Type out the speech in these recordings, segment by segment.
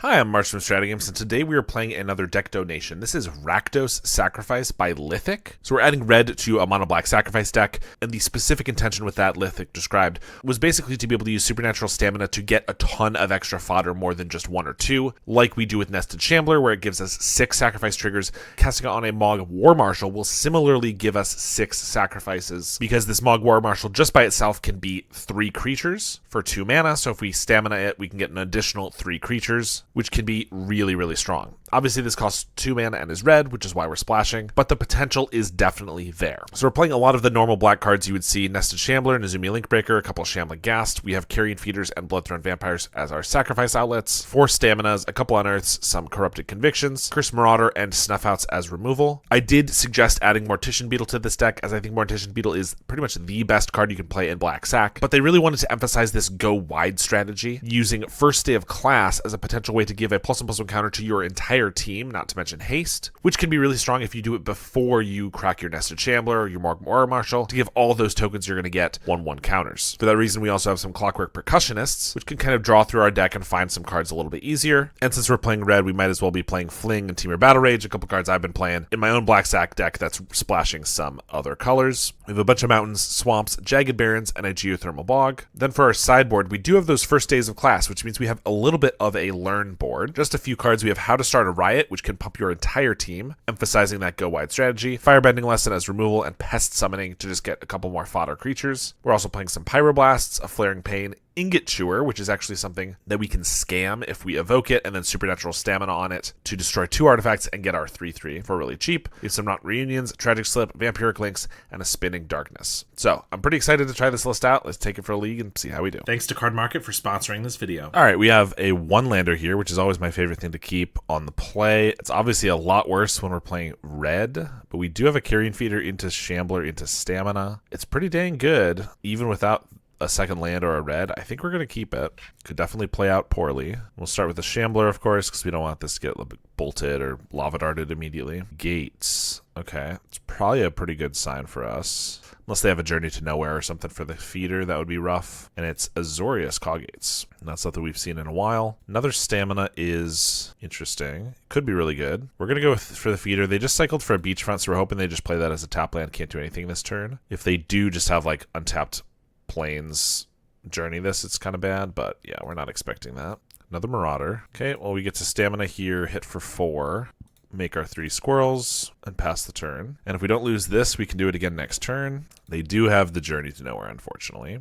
Hi, I'm Marsh from StrataGames, and today we are playing another deck donation. This is Rakdos Sacrifice by Lithic. So we're adding red to a mono-black sacrifice deck, and the specific intention with that Lithic described was basically to be able to use supernatural stamina to get a ton of extra fodder more than just one or two, like we do with Nested Shambler, where it gives us 6 sacrifice triggers. Casting it on a Mogg War Marshal will similarly give us 6 sacrifices, because this Mogg War Marshal just by itself can beat 3 creatures for 2 mana, so if we stamina it, we can get an additional 3 creatures, which can be really, really strong. Obviously, this costs 2 mana and is red, which is why we're splashing, but the potential is definitely there. So we're playing a lot of the normal black cards you would see: Nested Shambler, Nezumi Linkbreaker, a couple of Shambling Ghast. We have Carrion Feeders and Bloodthorn Vampires as our sacrifice outlets, 4 Staminas, a couple Unearths, some Corrupted Convictions, Cursed Marauder, and Snuffouts as removal. I did suggest adding Mortician Beetle to this deck, as I think Mortician Beetle is pretty much the best card you can play in Black Sack, but they really wanted to emphasize this go wide strategy, using First Day of Class as a potential way to give a +1/+1 counter to your entire team, not to mention haste, which can be really strong if you do it before you crack your Nested Shambler or your Mogg War Marshal, to give all those tokens you're going to get 1/1 counters. For that reason, we also have some Clockwork Percussionists, which can kind of draw through our deck and find some cards a little bit easier. And since we're playing red, we might as well be playing Fling and Temur Battle Rage, a couple cards I've been playing in my own Black Sack deck that's splashing some other colors. We have a bunch of mountains, swamps, jagged barrens, and a geothermal bog. Then for our sideboard, we do have those First Days of Class, which means we have a little bit of a learn board. Just a few cards. We have How to Start a Riot, which can pump your entire team, emphasizing that go wide strategy, Firebending Lesson as removal, and Pest Summoning to just get a couple more fodder creatures. We're also playing some Pyroblasts, a Flaring Pain, Ingot Chewer, which is actually something that we can scam if we evoke it, and then Supernatural Stamina on it to destroy 2 artifacts and get our 3/3 for really cheap. We have some Not Reunions, Tragic Slip, Vampiric Links, and a Spinning Darkness. So I'm pretty excited to try this list out. Let's take it for a league and see how we do. Thanks to Card Market for sponsoring this video. All right, we have a 1-lander here, which is always my favorite thing to keep on the play. It's obviously a lot worse when we're playing red, but we do have a Carrion Feeder into Shambler into Stamina. It's pretty dang good, even without a second land or a red. I think we're going to keep it. Could definitely play out poorly. We'll start with the Shambler, of course, because we don't want this to get a little bit bolted or lava darted immediately. Gates. Okay, it's probably a pretty good sign for us. Unless they have a Journey to Nowhere or something for the feeder, that would be rough. And it's Azorius Coggates. Not something we've seen in a while. Another Stamina is interesting. Could be really good. We're going to go for the feeder. They just cycled for a Beachfront, so we're hoping they just play that as a tap land. Can't do anything this turn. If they do just have like untapped planes journey this, it's kind of bad, but yeah, we're not expecting that. Another Marauder. Okay, well, we get to Stamina here, hit for 4, make our 3 squirrels, and pass the turn. And if we don't lose this, we can do it again next turn. They do have the Journey to Nowhere, unfortunately.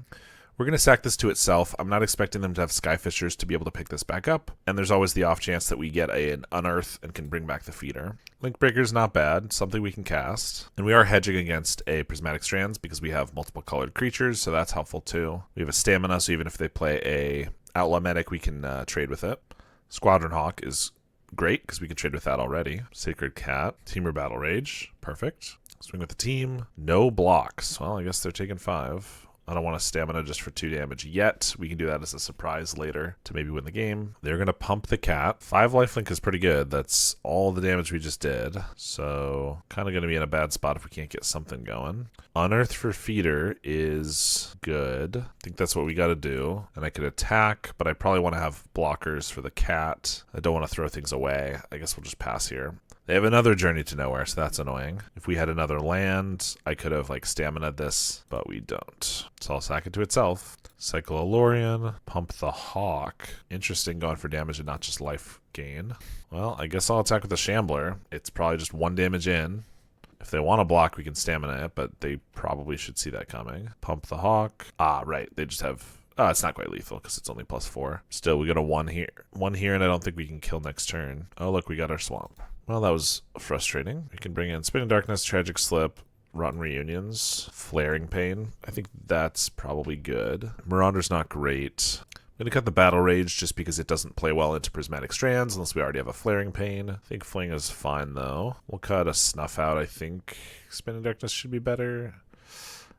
We're going to sack this to itself. I'm not expecting them to have Skyfishers to be able to pick this back up. And there's always the off chance that we get an Unearth and can bring back the feeder. Linkbreaker's not bad, something we can cast. And we are hedging against a Prismatic Strands because we have multiple colored creatures, so that's helpful too. We have a Stamina, so even if they play a Outlaw Medic, we can trade with it. Squadron Hawk is great because we can trade with that already. Sacred Cat, Temur Battle Rage, perfect. Swing with the team. No blocks. Well, I guess they're taking 5. I don't want a Stamina just for 2 damage yet. We can do that as a surprise later to maybe win the game. They're going to pump the cat. 5 lifelink is pretty good. That's all the damage we just did. So kind of going to be in a bad spot if we can't get something going. Unearth for feeder is good. I think that's what we got to do. And I could attack, but I probably want to have blockers for the cat. I don't want to throw things away. I guess we'll just pass here. They have another Journey to Nowhere, so that's annoying. If we had another land, I could have like Stamina'd this, but we don't. So I'll sack it to itself. Cycle Alorian, pump the Hawk. Interesting, going for damage and not just life gain. Well, I guess I'll attack with the Shambler. It's probably just 1 damage in. If they want to block, we can Stamina it, but they probably should see that coming. Pump the Hawk. Ah, right. They just have... Oh, it's not quite lethal because it's only +4. Still, we got a 1 here. 1 here, and I don't think we can kill next turn. Oh, look, we got our Swamp. Well, that was frustrating. We can bring in Spinning Darkness, Tragic Slip, Rotten Reunions, Flaring Pain. I think that's probably good. Marauder's not great. I'm going to cut the Battle Rage just because it doesn't play well into Prismatic Strands unless we already have a Flaring Pain. I think Fling is fine, though. We'll cut a Snuff Out, I think. Spinning Darkness should be better.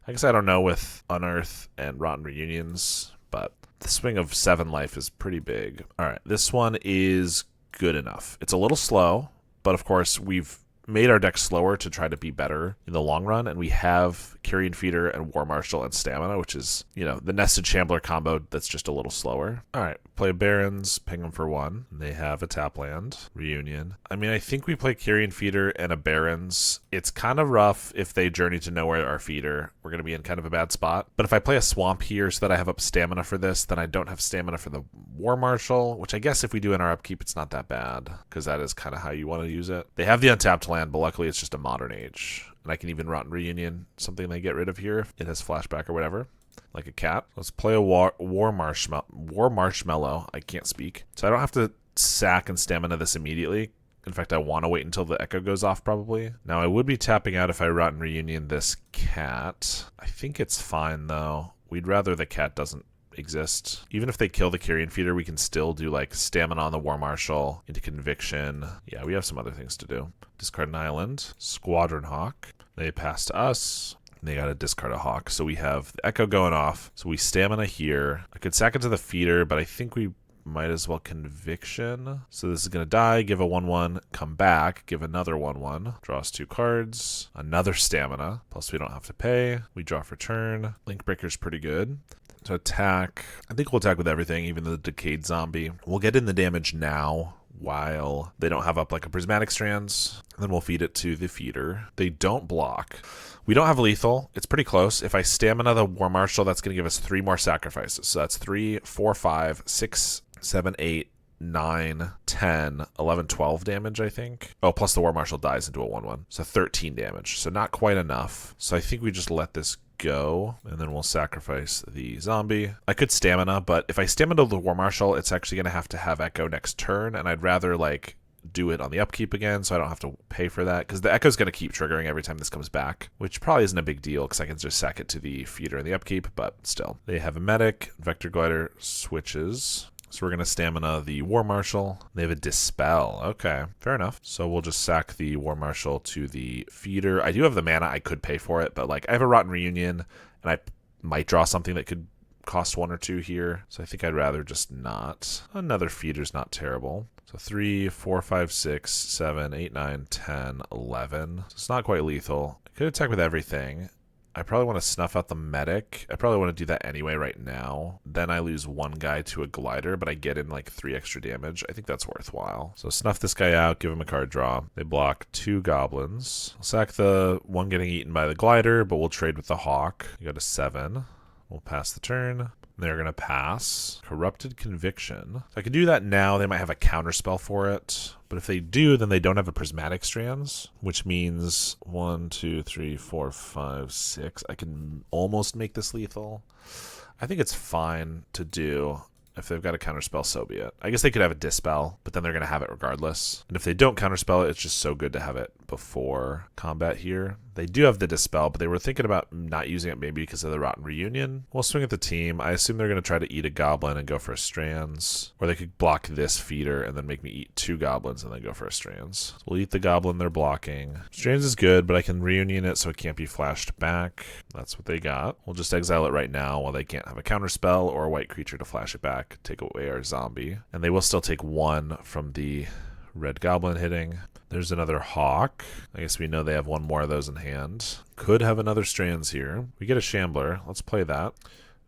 I guess I don't know with Unearth and Rotten Reunions, but the swing of 7 life is pretty big. All right, this one is good enough. It's a little slow, but of course we've made our deck slower to try to be better in the long run, and we have Carrion Feeder and War Marshal and Stamina, which is, you know, the nested Shambler combo that's just a little slower. All right, play Barons, ping them for 1. They have a tap land, Reunion. I mean, I think we play Carrion Feeder and a Barons. It's kind of rough if they journey to nowhere our feeder. We're going to be in kind of a bad spot. But if I play a Swamp here so that I have up Stamina for this, then I don't have Stamina for the War Marshal, which I guess if we do in our upkeep, it's not that bad, because that is kind of how you want to use it. They have the untapped land, but luckily it's just a Modern Age. And I can even Rotten Reunion, something they get rid of here if it has flashback or whatever, like a cat. Let's play a War Marshmallow. I can't speak. So I don't have to sack and Stamina this immediately. In fact, I want to wait until the Echo goes off, probably. Now, I would be tapping out if I Rotten Reunion this cat. I think it's fine, though. We'd rather the cat doesn't exist. Even if they kill the Carrion Feeder, we can still do, like, Stamina on the War Marshal into Conviction. Yeah, we have some other things to do. Discard an island. Squadron Hawk. They pass to us. They got to discard a Hawk. So we have the Echo going off. So we Stamina here. I could sack it to the Feeder, but I think we might as well Conviction. So this is going to die, give a 1/1, come back, give another 1/1, draw us 2 cards, another Stamina, plus we don't have to pay. We draw for turn. Link Breaker's pretty good. So attack. I think we'll attack with everything, even the Decayed Zombie. We'll get in the damage now while they don't have up like a Prismatic Strands. Then we'll feed it to the Feeder. They don't block. We don't have lethal. It's pretty close. If I Stamina the War Marshal, that's going to give us 3 more sacrifices. So that's 3, 4, 5, 6, 7, 8, 9, 10, 11, 12 damage, I think. Oh, plus the War Marshal dies into a 1/1. So 13 damage. So not quite enough. So I think we just let this go, and then we'll sacrifice the zombie. I could Stamina, but if I Stamina the War Marshal, it's actually going to have Echo next turn, and I'd rather, like, do it on the upkeep again so I don't have to pay for that, because the Echo's going to keep triggering every time this comes back, which probably isn't a big deal because I can just sack it to the Feeder in the upkeep, but still. They have a Medic. Vector Glider switches. So we're going to Stamina the War Marshal. They have a Dispel. Okay, fair enough. So we'll just sack the War Marshal to the Feeder. I do have the mana. I could pay for it, but like I have a Rotten Reunion, and I might draw something that could cost 1 or 2 here. So I think I'd rather just not. Another Feeder's not terrible. So 3, 4, 5, 6, 7, 8, 9, 10, 11. So it's not quite lethal. I could attack with everything. I probably want to snuff out the Medic. I probably want to do that anyway right now. Then I lose 1 guy to a Glider, but I get in like 3 extra damage. I think that's worthwhile. So snuff this guy out, give him a card draw. They block 2 Goblins. I'll sack the one getting eaten by the Glider, but we'll trade with the Hawk. You go to 7. We'll pass the turn. They're going to pass. Corrupted Conviction. So I could do that now. They might have a counterspell for it. But if they do, then they don't have a Prismatic Strands, which means 1, 2, 3, 4, 5, 6. I can almost make this lethal. I think it's fine to do. If they've got a counterspell, so be it. I guess they could have a Dispel, but then they're going to have it regardless. And if they don't counterspell it, it's just so good to have it before combat here. They do have the Dispel, but they were thinking about not using it maybe because of the Rotten Reunion. We'll swing at the team. I assume they're going to try to eat a Goblin and go for a Strands. Or they could block this Feeder and then make me eat 2 Goblins and then go for a Strands. So we'll eat the Goblin they're blocking. Strands is good, but I can Reunion it so it can't be flashed back. That's what they got. We'll just exile it right now while they can't have a counterspell or a white creature to flash it back, take away our zombie. And they will still take 1 from the red Goblin hitting. There's another Hawk. I guess we know they have 1 more of those in hand. Could have another Strands here. We get a Shambler. Let's play that.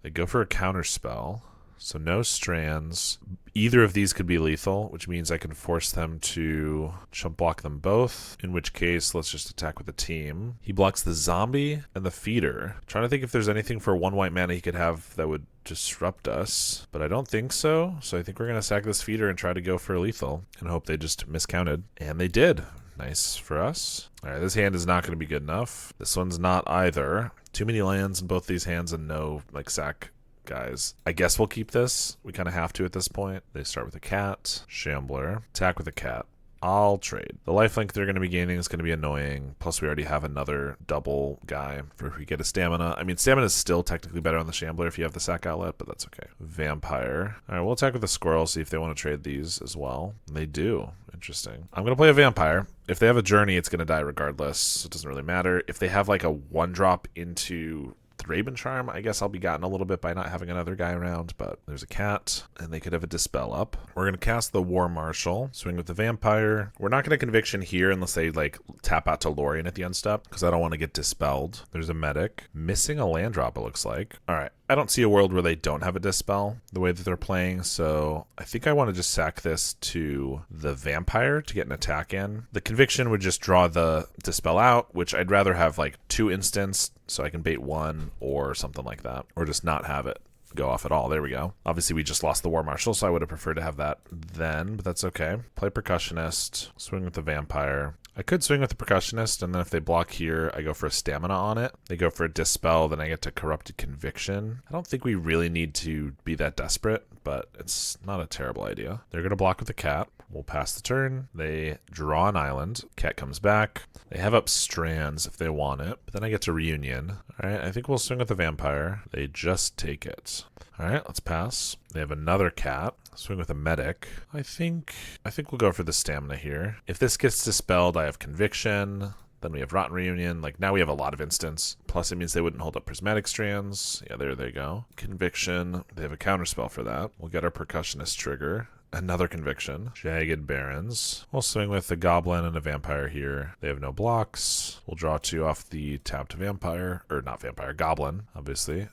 They go for a counterspell. So no Strands. Either of these could be lethal, which means I can force them to chump block them both, in which case let's just attack with the team. He blocks the zombie and the Feeder. Trying to think if there's anything for 1 white mana he could have that would disrupt us, but I don't think so. So I think we're going to sack this Feeder and try to go for lethal and hope they just miscounted. And they did. Nice for us. All right, this hand is not going to be good enough. This one's not either. Too many lands in both these hands and no like sack guys. I guess we'll keep this. We kind of have to at this point. They start with a cat. Shambler. Attack with a cat. I'll trade. The lifelink they're going to be gaining is going to be annoying. Plus, we already have another double guy for if we get a Stamina. I mean, Stamina is still technically better on the Shambler if you have the sack outlet, but that's okay. Vampire. All right, we'll attack with the Squirrel, see if they want to trade these as well. They do. Interesting. I'm going to play a Vampire. If they have a Journey, it's going to die regardless. So it doesn't really matter. If they have like a 1-drop into The Raven Charm, I guess I'll be gotten a little bit by not having another guy around, but there's a cat, and they could have a Dispel up. We're going to cast the War Marshal, swing with the Vampire. We're not going to Conviction here unless they, like, tap out to Lorien at the end step, because I don't want to get Dispelled. There's a Medic. Missing a land drop, it looks like. All right. I don't see a world where they don't have a Dispel the way that they're playing, so I think I want to just sack this to the Vampire to get an attack in. The Conviction would just draw the Dispel out, which I'd rather have like 2 instants so I can bait 1 or something like that, or just not have it go off at all. There we go. Obviously, we just lost the War Marshal, so I would have preferred to have that then, but that's okay. Play Percussionist, swing with the Vampire. I could swing with the Percussionist, and then if they block here, I go for a Stamina on it. They go for a Dispel, then I get to Corrupted Conviction. I don't think we really need to be that desperate, but it's not a terrible idea. They're going to block with the Cat. We'll pass the turn. They draw an island. Cat comes back. They have up Strands if they want it, but then I get to Reunion. All right, I think we'll swing with the Vampire. They just take it. All right, let's pass. They have another Cat. Swing with a Medic. I think we'll go for the Stamina here. If this gets Dispelled, I have Conviction. Then we have Rotten Reunion. Like, now we have a lot of instants. Plus, it means they wouldn't hold up Prismatic Strands. Yeah, there they go. Conviction. They have a counterspell for that. We'll get our Percussionist trigger. Another Conviction. Jagged Barrens. We'll swing with the Goblin and a Vampire here. They have no blocks. We'll draw 2 off the tapped Vampire. Or not Vampire, Goblin, obviously.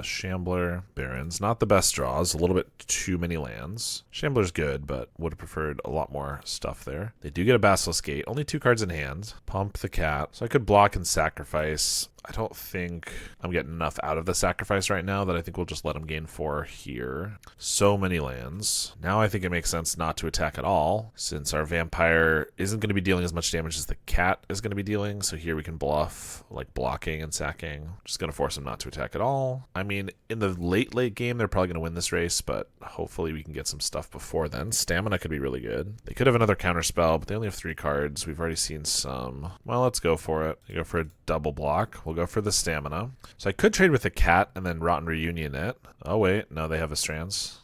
Shambler, Barrens. Not the best draws. A little bit too many lands. Shambler's good, but would have preferred a lot more stuff there. They do get a Basilisk Gate. Only 2 cards in hand. Pump the Cat. So I could block and sacrifice. I don't think I'm getting enough out of the sacrifice right now that I think we'll just let him gain 4 here. So many lands. Now I think it makes sense not to attack at all, since our Vampire isn't going to be dealing as much damage as the Cat is going to be dealing. So here we can bluff, like blocking and sacking. Just going to force him not to attack at all. I mean, in the late game, they're probably going to win this race, but hopefully we can get some stuff before then. Stamina could be really good. They could have another counterspell, but they only have 3 cards. We've already seen some. Well, let's go for it. They go for a double block. We'll go for the Stamina. So I could trade with the Cat and then Rotten Reunion it. Oh, wait. No, they have a Strands.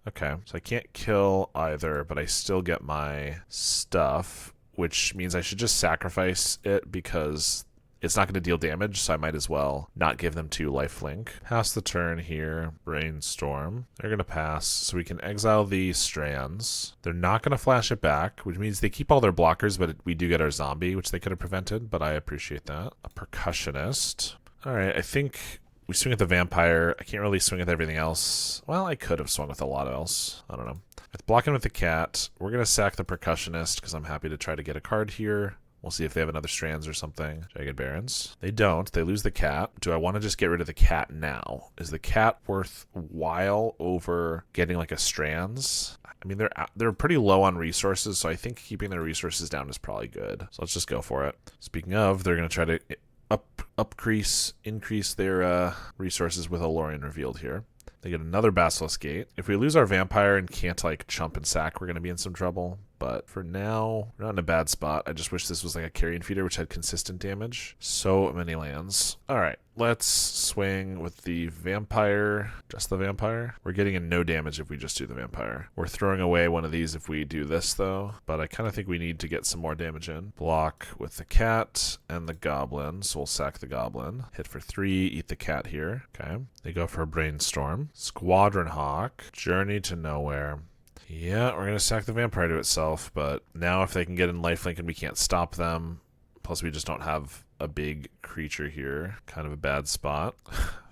Okay. So I can't kill either, but I still get my stuff, which means I should just sacrifice it because it's not going to deal damage, so I might as well not give them 2 lifelink. Pass the turn here. Brainstorm. They're going to pass, so we can exile the Strands. They're not going to flash it back, which means they keep all their blockers, but we do get our zombie, which they could have prevented, but I appreciate that. A Percussionist. All right, I think we swing at the Vampire. I can't really swing with everything else. Well, I could have swung with a lot else. I don't know. It's blocking with the Cat. We're going to sack the Percussionist because I'm happy to try to get a card here. We'll see if they have another Strands or something. Jagged Barrens. They don't. They lose the Cat. Do I want to just get rid of the Cat now? Is the Cat worthwhile over getting like a Strands? I mean, they're pretty low on resources, so I think keeping their resources down is probably good. So let's just go for it. Speaking of, they're going to try to increase their resources with a Lorien revealed here. They get another Basilisk Gate. If we lose our Vampire and can't like chump and sack, we're going to be in some trouble. But for now, we're not in a bad spot. I just wish this was like a Carrion Feeder, which had consistent damage. So many lands. All right, let's swing with the Vampire. Just the Vampire. We're getting in no damage if we just do the Vampire. We're throwing away one of these if we do this, though. But I kind of think we need to get some more damage in. Block with the Cat and the Goblin. So we'll sack the Goblin. Hit for 3, eat the Cat here. Okay. They go for a Brainstorm. Squadron Hawk. Journey to Nowhere. Yeah, we're going to sack the Vampire to itself, but now if they can get in lifelink and we can't stop them, plus we just don't have a big creature here, kind of a bad spot.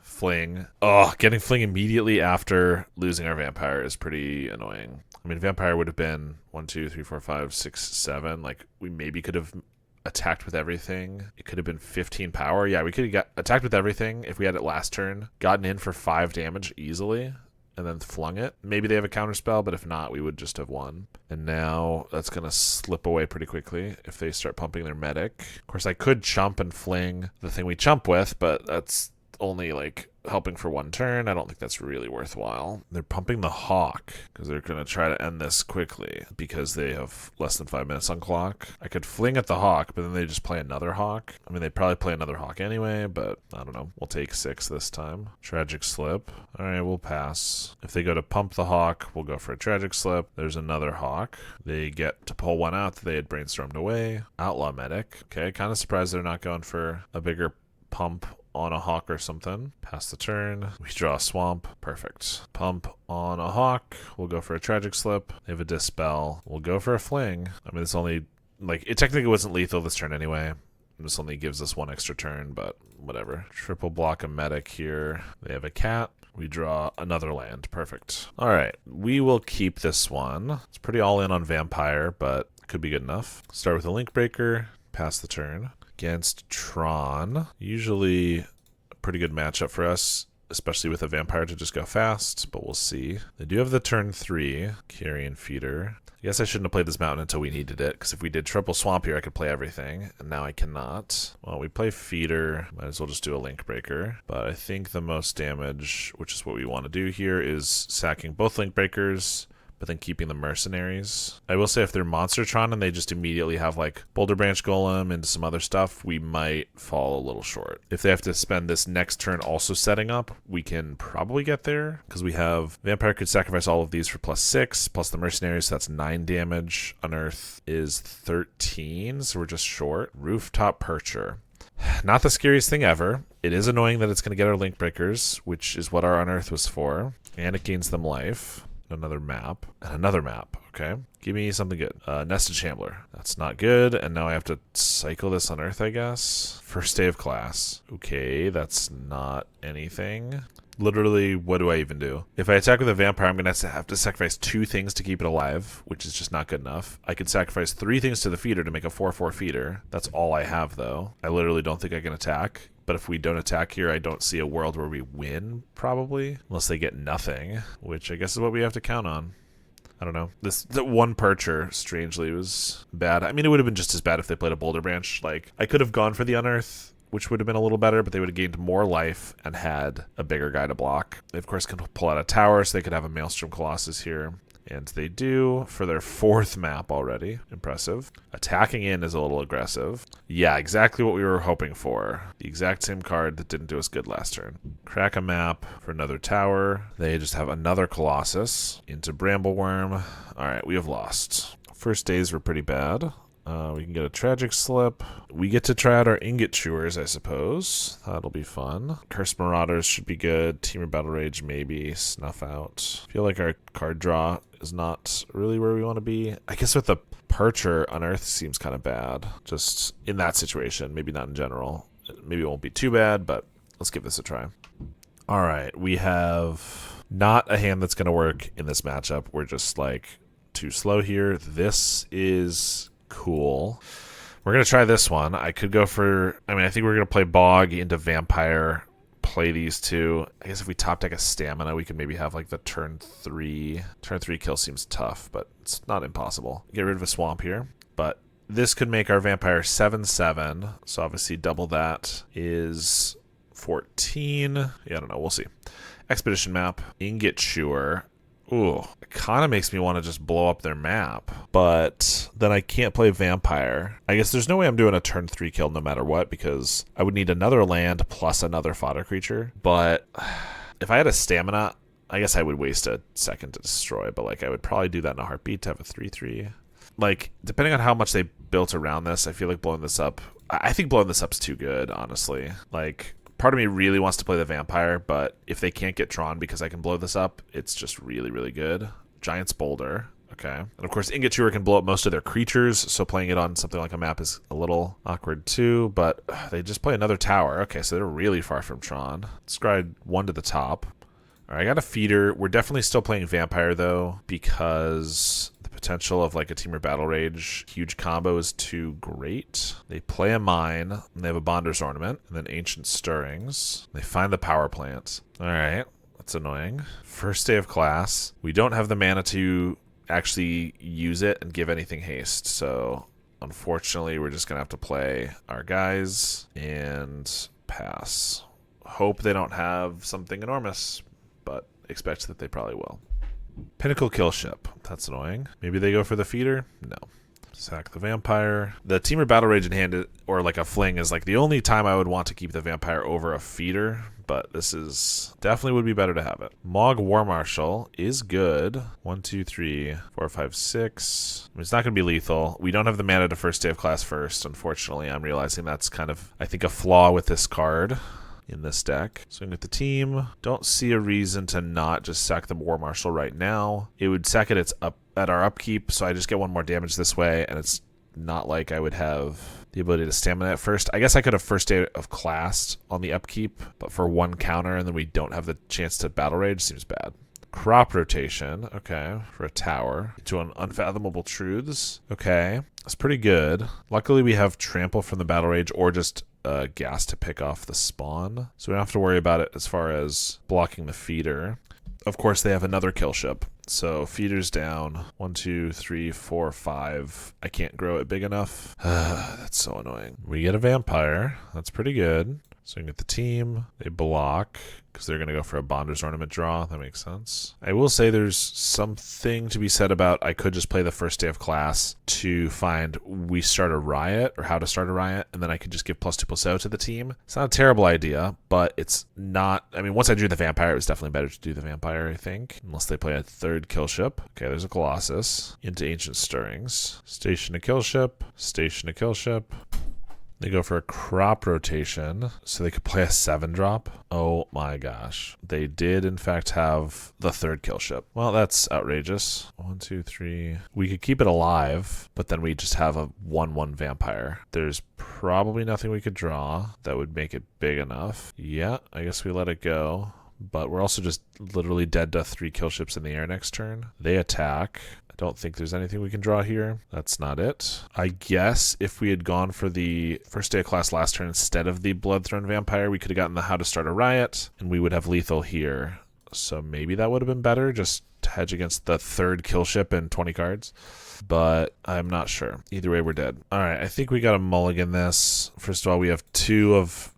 Fling. Oh, getting Fling immediately after losing our Vampire is pretty annoying. I mean, Vampire would have been 1, 2, 3, 4, 5, 6, 7. Like, we maybe could have attacked with everything. It could have been 15 power. Yeah, we could have got attacked with everything if we had it last turn, gotten in for 5 damage easily, and then flung it. Maybe they have a counterspell, but if not, we would just have won. And now that's going to slip away pretty quickly if they start pumping their Medic. Of course, I could chump and fling the thing we chump with, but that's only like helping for 1 turn. I don't think that's really worthwhile. They're pumping the Hawk because they're going to try to end this quickly because they have less than 5 minutes on clock. I could fling at the Hawk, but then they just play another Hawk. I mean, they'd probably play another Hawk anyway, but I don't know. We'll take 6 this time. Tragic Slip. All right, we'll pass. If they go to pump the Hawk, we'll go for a Tragic Slip. There's another Hawk. They get to pull one out that they had brainstormed away. Outlaw Medic. Okay, kind of surprised they're not going for a bigger pump on a hawk or something. Pass the turn. We draw a swamp. Perfect. Pump on a hawk. We'll go for a tragic slip. They have a dispel. We'll go for a fling. I mean, it's only, like, it technically wasn't lethal this turn anyway. This only gives us one extra turn, but whatever. Triple block a medic here. They have a cat. We draw another land. Perfect. All right. We will keep this one. It's pretty all in on vampire, but could be good enough. Start with a link breaker. Pass the turn. Against Tron. Usually a pretty good matchup for us, especially with a vampire to just go fast, but we'll see. They do have the turn 3. Carrion Feeder. I guess I shouldn't have played this mountain until we needed it, because if we did triple swamp here, I could play everything, and now I cannot. Well, we play Feeder. Might as well just do a link breaker. But I think the most damage, which is what we want to do here, is sacking both link breakers, but then keeping the mercenaries. I will say if they're Monstertron and they just immediately have like Boulder Branch Golem and some other stuff, we might fall a little short. If they have to spend this next turn also setting up, we can probably get there, because we have Vampire could sacrifice all of these for +6, plus the mercenaries, so that's 9 damage. Unearth is 13, so we're just short. Rooftop Percher. Not the scariest thing ever. It is annoying that it's going to get our link breakers, which is what our Unearth was for, and it gains them life. Another map, and another map, okay? Give me something good. Nested Shambler. That's not good, and now I have to cycle this on Earth, I guess. First day of class. Okay, that's not anything. Literally, what do I even do? If I attack with a vampire, I'm going to have to sacrifice 2 things to keep it alive, which is just not good enough. I could sacrifice 3 things to the feeder to make a 4/4 feeder. That's all I have, though. I literally don't think I can attack. But if we don't attack here, I don't see a world where we win, probably. Unless they get nothing, which I guess is what we have to count on. I don't know. The one Percher, strangely, was bad. I mean, it would have been just as bad if they played a Boulder Branch. Like, I could have gone for the Unearth, which would have been a little better, but they would have gained more life and had a bigger guy to block. They, of course, can pull out a tower, so they could have a Maelstrom Colossus here. And they do for their 4th map already. Impressive. Attacking in is a little aggressive. Yeah, exactly what we were hoping for. The exact same card that didn't do us good last turn. Crack a map for another tower. They just have another Colossus into Brambleworm. All right, we have lost. First days were pretty bad. We can get a Tragic Slip. We get to try out our Ingot Chewers, I suppose. That'll be fun. Cursed Marauders should be good. Teamer Battle Rage, maybe. Snuff Out. Feel like our card draw is not really where we want to be. I guess with the Percher, Unearth seems kind of bad. Just in that situation. Maybe not in general. Maybe it won't be too bad, but let's give this a try. All right. We have not a hand that's going to work in this matchup. We're just like too slow here. This is cool. We're going to try this one. I could go for, I mean, I think we're going to play Bog into Vampire, play these 2. I guess if we top deck a Stamina, we could maybe have like the turn 3. Turn 3 kill seems tough, but it's not impossible. Get rid of a Swamp here. But this could make our Vampire 7/7. So obviously double that is 14. Yeah, I don't know. We'll see. Expedition map. Ingot Chewer. Ooh, it kind of makes me want to just blow up their map, but then I can't play Vampire. I guess there's no way I'm doing a turn 3 kill no matter what, because I would need another land plus another fodder creature. But if I had a Stamina, I guess I would waste a second to destroy, but like I would probably do that in a heartbeat to have a 3/3. Like, depending on how much they built around this, I feel like blowing this up, I think blowing this up's too good, honestly. Like, part of me really wants to play the Vampire, but if they can't get Tron because I can blow this up, it's just really, really good. Giant's Boulder. Okay. And of course, Ingot Chewer can blow up most of their creatures, so playing it on something like a map is a little awkward too, but they just play another tower. Okay, so they're really far from Tron. Scry 1 to the top. All right, I got a feeder. We're definitely still playing Vampire, though, because the potential of like a Teamer Battle Rage huge combo is too great. They play a Mine, and they have a Bonder's Ornament, and then Ancient Stirrings. They find the Power Plant. All right, that's annoying. First day of class. We don't have the mana to actually use it and give anything haste, so unfortunately, we're just going to have to play our guys and pass. Hope they don't have something enormous, but expect that they probably will. Pinnacle Kill Ship. That's annoying. Maybe they go for the feeder? No. Sack the Vampire. The Teamer Battle Rage in hand, or like a Fling, is like the only time I would want to keep the Vampire over a feeder, but this is definitely would be better to have it. Goblin War Marshal is good. 1, 2, 3, 4, 5, 6. I mean, it's not going to be lethal. We don't have the mana to first day of class first, unfortunately. I'm realizing that's kind of, I think, a flaw with this card. in this deck. Swing with the team. Don't see a reason to not just sack the War Marshal right now. It would sack it at our upkeep, so I just get one more damage this way, and it's not like I would have the ability to stamina at first. I guess I could have first day of class on the upkeep, but for one counter, and then we don't have the chance to battle rage seems bad. Crop rotation, okay, for a tower. To an unfathomable truths, okay. That's pretty good. Luckily, we have trample from the battle rage or just gas to pick off the spawn, so we don't have to worry about it as far as blocking the feeder. Of course, they have another kill ship. So feeder's down. 1, 2, 3, 4, 5. I can't grow it big enough. That's so annoying. We get a vampire. That's pretty good. Swing at the team. They block because they're going to go for a Bonder's Ornament draw. That makes sense. I will say there's something to be said about I could just play the first day of class to find we start a riot or how to start a riot, and then I could just give +2/+0 to the team. It's not a terrible idea, but it's not. I mean, once I drew the vampire, it was definitely better to do the vampire, I think. Unless they play a third kill ship. Okay, there's a Colossus. Into Ancient Stirrings. Station a kill ship. Station a kill ship. They go for a crop rotation, so they could play a 7-drop. Oh my gosh. They did, in fact, have the third kill ship. Well, that's outrageous. 1, 2, 3. We could keep it alive, but then we just have a 1/1 vampire. There's probably nothing we could draw that would make it big enough. Yeah, I guess we let it go. But we're also just literally dead to 3 kill ships in the air next turn. They attack. Don't think there's anything we can draw here. That's not it. I guess if we had gone for the first day of class last turn instead of the Bloodthrone Vampire, we could have gotten the How to Start a Riot, and we would have lethal here. So maybe that would have been better, just to hedge against the third kill ship and 20 cards. But I'm not sure. Either way, we're dead. All right, I think we got to mulligan this. First of all, we have 2 of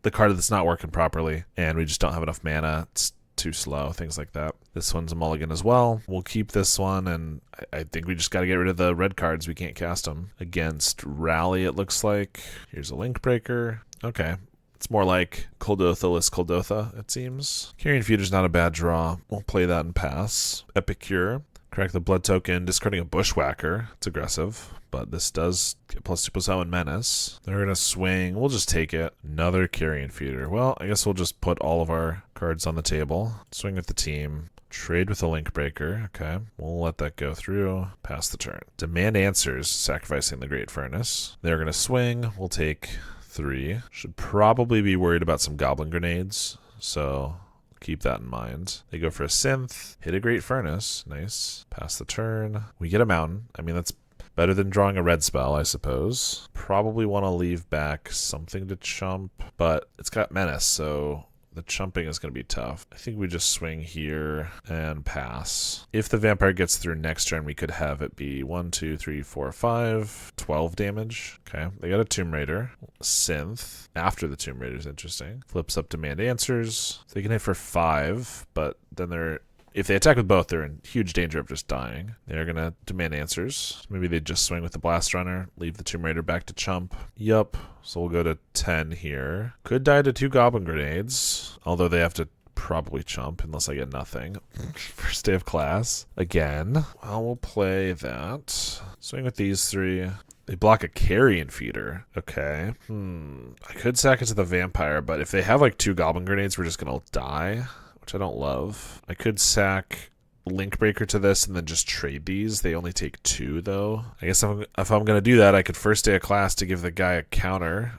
the card that's not working properly, and we just don't have enough mana. It's too slow, things like that. This one's a mulligan as well. We'll keep this one, and I think we just got to get rid of the red cards. We can't cast them. Against Rally, it looks like. Here's a Link Breaker. Okay. It's more like Kuldotha-less Kuldotha, it seems. Carrion Feeder's not a bad draw. We'll play that and pass. Epicure. Crack the blood token, discarding a Bushwhacker. It's aggressive, but this does get +2/+0 and Menace. They're going to swing. We'll just take it. Another Carrion Feeder. Well, I guess we'll just put all of our cards on the table. Swing with the team. Trade with a Link Breaker. Okay, we'll let that go through. Pass the turn. Demand Answers, sacrificing the Great Furnace. They're going to swing. We'll take 3. Should probably be worried about some Goblin Grenades, so keep that in mind. They go for a Synth, hit a Great Furnace. Nice. Pass the turn. We get a Mountain. I mean, that's better than drawing a red spell, I suppose. Probably want to leave back something to chump, but it's got Menace, so the chumping is going to be tough. I think we just swing here and pass. If the vampire gets through next turn, we could have it be 1, 2, 3, 4, 5, 12 damage. Okay, they got a Tomb Raider. Synth after the Tomb Raider is interesting. Flips up Demand Answers. They can hit for 5, but then if they attack with both, they're in huge danger of just dying. They're going to Demand Answers. Maybe they just swing with the Blast Runner, leave the Tomb Raider back to chump. Yup. So we'll go to 10 here. Could die to 2 Goblin Grenades, although they have to probably chump unless I get nothing. First day of class. Again. Well, we'll play that. Swing with these 3. They block a Carrion Feeder. Okay. I could sack it to the Vampire, but if they have like 2 Goblin Grenades, we're just going to die, which I don't love. I could sack Link Breaker to this and then just trade these. They only take 2, though. I guess if I'm going to do that, I could first day of class to give the guy a counter.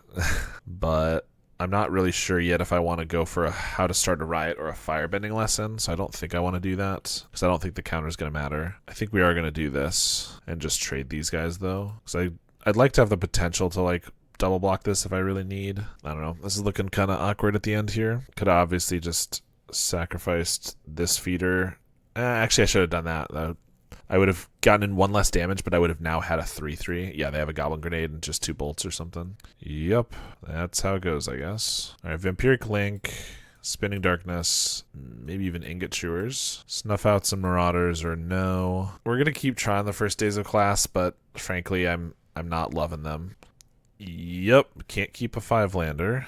But I'm not really sure yet if I want to go for a How to Start a Riot or a Firebending Lesson, so I don't think I want to do that, because I don't think the counter is going to matter. I think we are going to do this and just trade these guys, though, because I'd like to have the potential to, like, double block this if I really need. I don't know. This is looking kind of awkward at the end here. Could have obviously just sacrificed this feeder. Actually, I should have done that. I would have gotten in 1 less damage, but I would have now had a 3/3. Yeah, they have a Goblin Grenade and just 2 bolts or something. Yep, that's how it goes, I guess. All right, Vampiric Link, Spinning Darkness, maybe even Ingot Chewers. Snuff out some Marauders or no. We're going to keep trying the first days of class, but frankly, I'm not loving them. Yep, can't keep a 5-lander.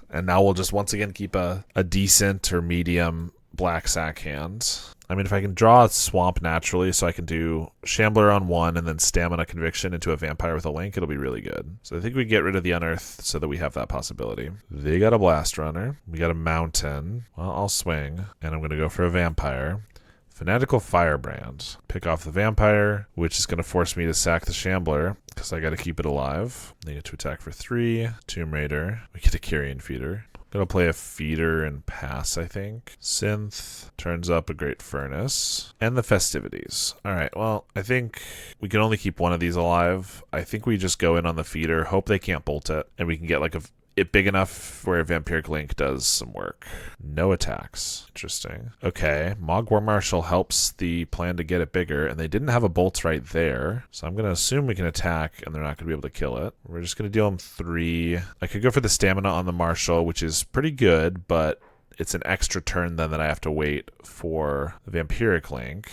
And now we'll just once again keep a decent or medium black sack hand. I mean, if I can draw a swamp naturally, so I can do Shambler on 1 and then Stamina Conviction into a Vampire with a Link, it'll be really good. So I think we get rid of the Unearth so that we have that possibility. They got a Blast Runner. We got a Mountain. Well, I'll swing, and I'm going to go for a Vampire. Fanatical Firebrand. Pick off the Vampire, which is going to force me to sack the Shambler, because I got to keep it alive. They get to attack for 3. Tomb Raider. We get a Carrion Feeder. Gonna play a feeder and pass, I think. Synth turns up a Great Furnace. And the Festivities. Alright, well, I think we can only keep one of these alive. I think we just go in on the feeder, hope they can't bolt it, and we can get like it big enough where Vampiric Link does some work. No attacks. Interesting. Okay, War Marshal helps the plan to get it bigger, and they didn't have a bolt right there, so I'm going to assume we can attack, and they're not going to be able to kill it. We're just going to deal them 3. I could go for the Stamina on the Marshal, which is pretty good, but it's an extra turn then that I have to wait for the Vampiric Link.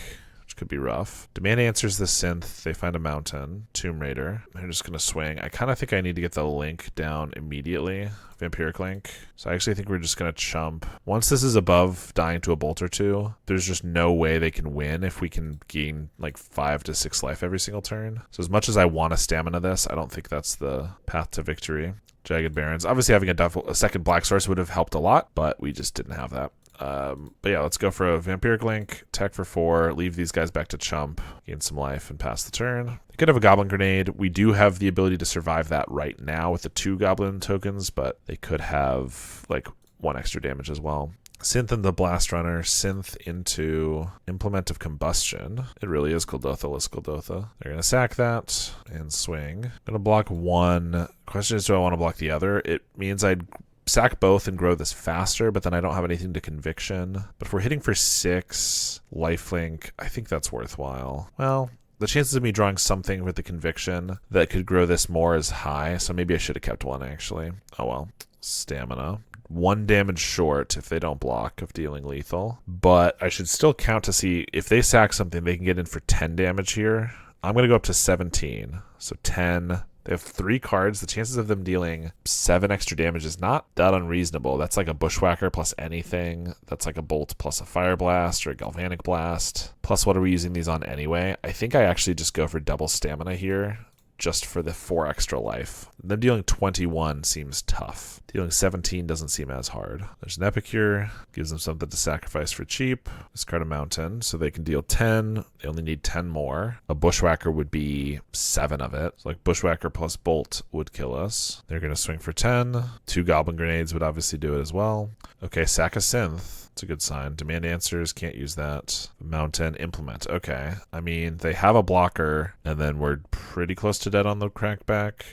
Could be rough. Demand answers the Synth. They find a Mountain. Tomb Raider. They're just going to swing. I kind of think I need to get the Link down immediately. Vampiric Link. So I actually think we're just going to chump. Once this is above dying to a bolt or 2, there's just no way they can win if we can gain like 5 to 6 life every single turn. So as much as I want to stamina this, I don't think that's the path to victory. Jagged Barons. Obviously having a second black source would have helped a lot, but we just didn't have that. But yeah, let's go for a Vampiric Link, tech for 4, leave these guys back to chump, gain some life, and pass the turn. They could have a Goblin Grenade. We do have the ability to survive that right now with the 2 Goblin tokens, but they could have like 1 extra damage as well. Synth and the Blast Runner. Synth into Implement of Combustion. It really is Kuldotha-less Kuldotha. They're going to sack that and swing. I'm going to block 1. Question is, do I want to block the other? It means I'd sack both and grow this faster, but then I don't have anything to Conviction. But if we're hitting for 6, lifelink, I think that's worthwhile. Well, the chances of me drawing something with the Conviction that could grow this more is high, so maybe I should have kept 1 actually. Oh well. Stamina. 1 damage short if they don't block of dealing lethal. But I should still count to see if they sack something, they can get in for 10 damage here. I'm going to go up to 17. So 10. They have 3 cards. The chances of them dealing 7 extra damage is not that unreasonable. That's like a Bushwhacker plus anything. That's like a Bolt plus a Fire Blast or a Galvanic Blast. Plus, what are we using these on anyway? I think I actually just go for double stamina here, just for the 4 extra life. Them dealing 21 seems tough. Dealing 17 doesn't seem as hard. There's an Epicure, gives them something to sacrifice for cheap. Discard a Mountain, so they can deal 10. They only need 10 more. A Bushwhacker would be 7 of it. So like Bushwhacker plus Bolt would kill us. They're going to swing for 10. 2 Goblin Grenades would obviously do it as well. Okay, sack a Synth. It's a good sign. Demand answers, can't use that. Mountain, implement. Okay. I mean, they have a blocker, and then we're pretty close to dead on the crackback.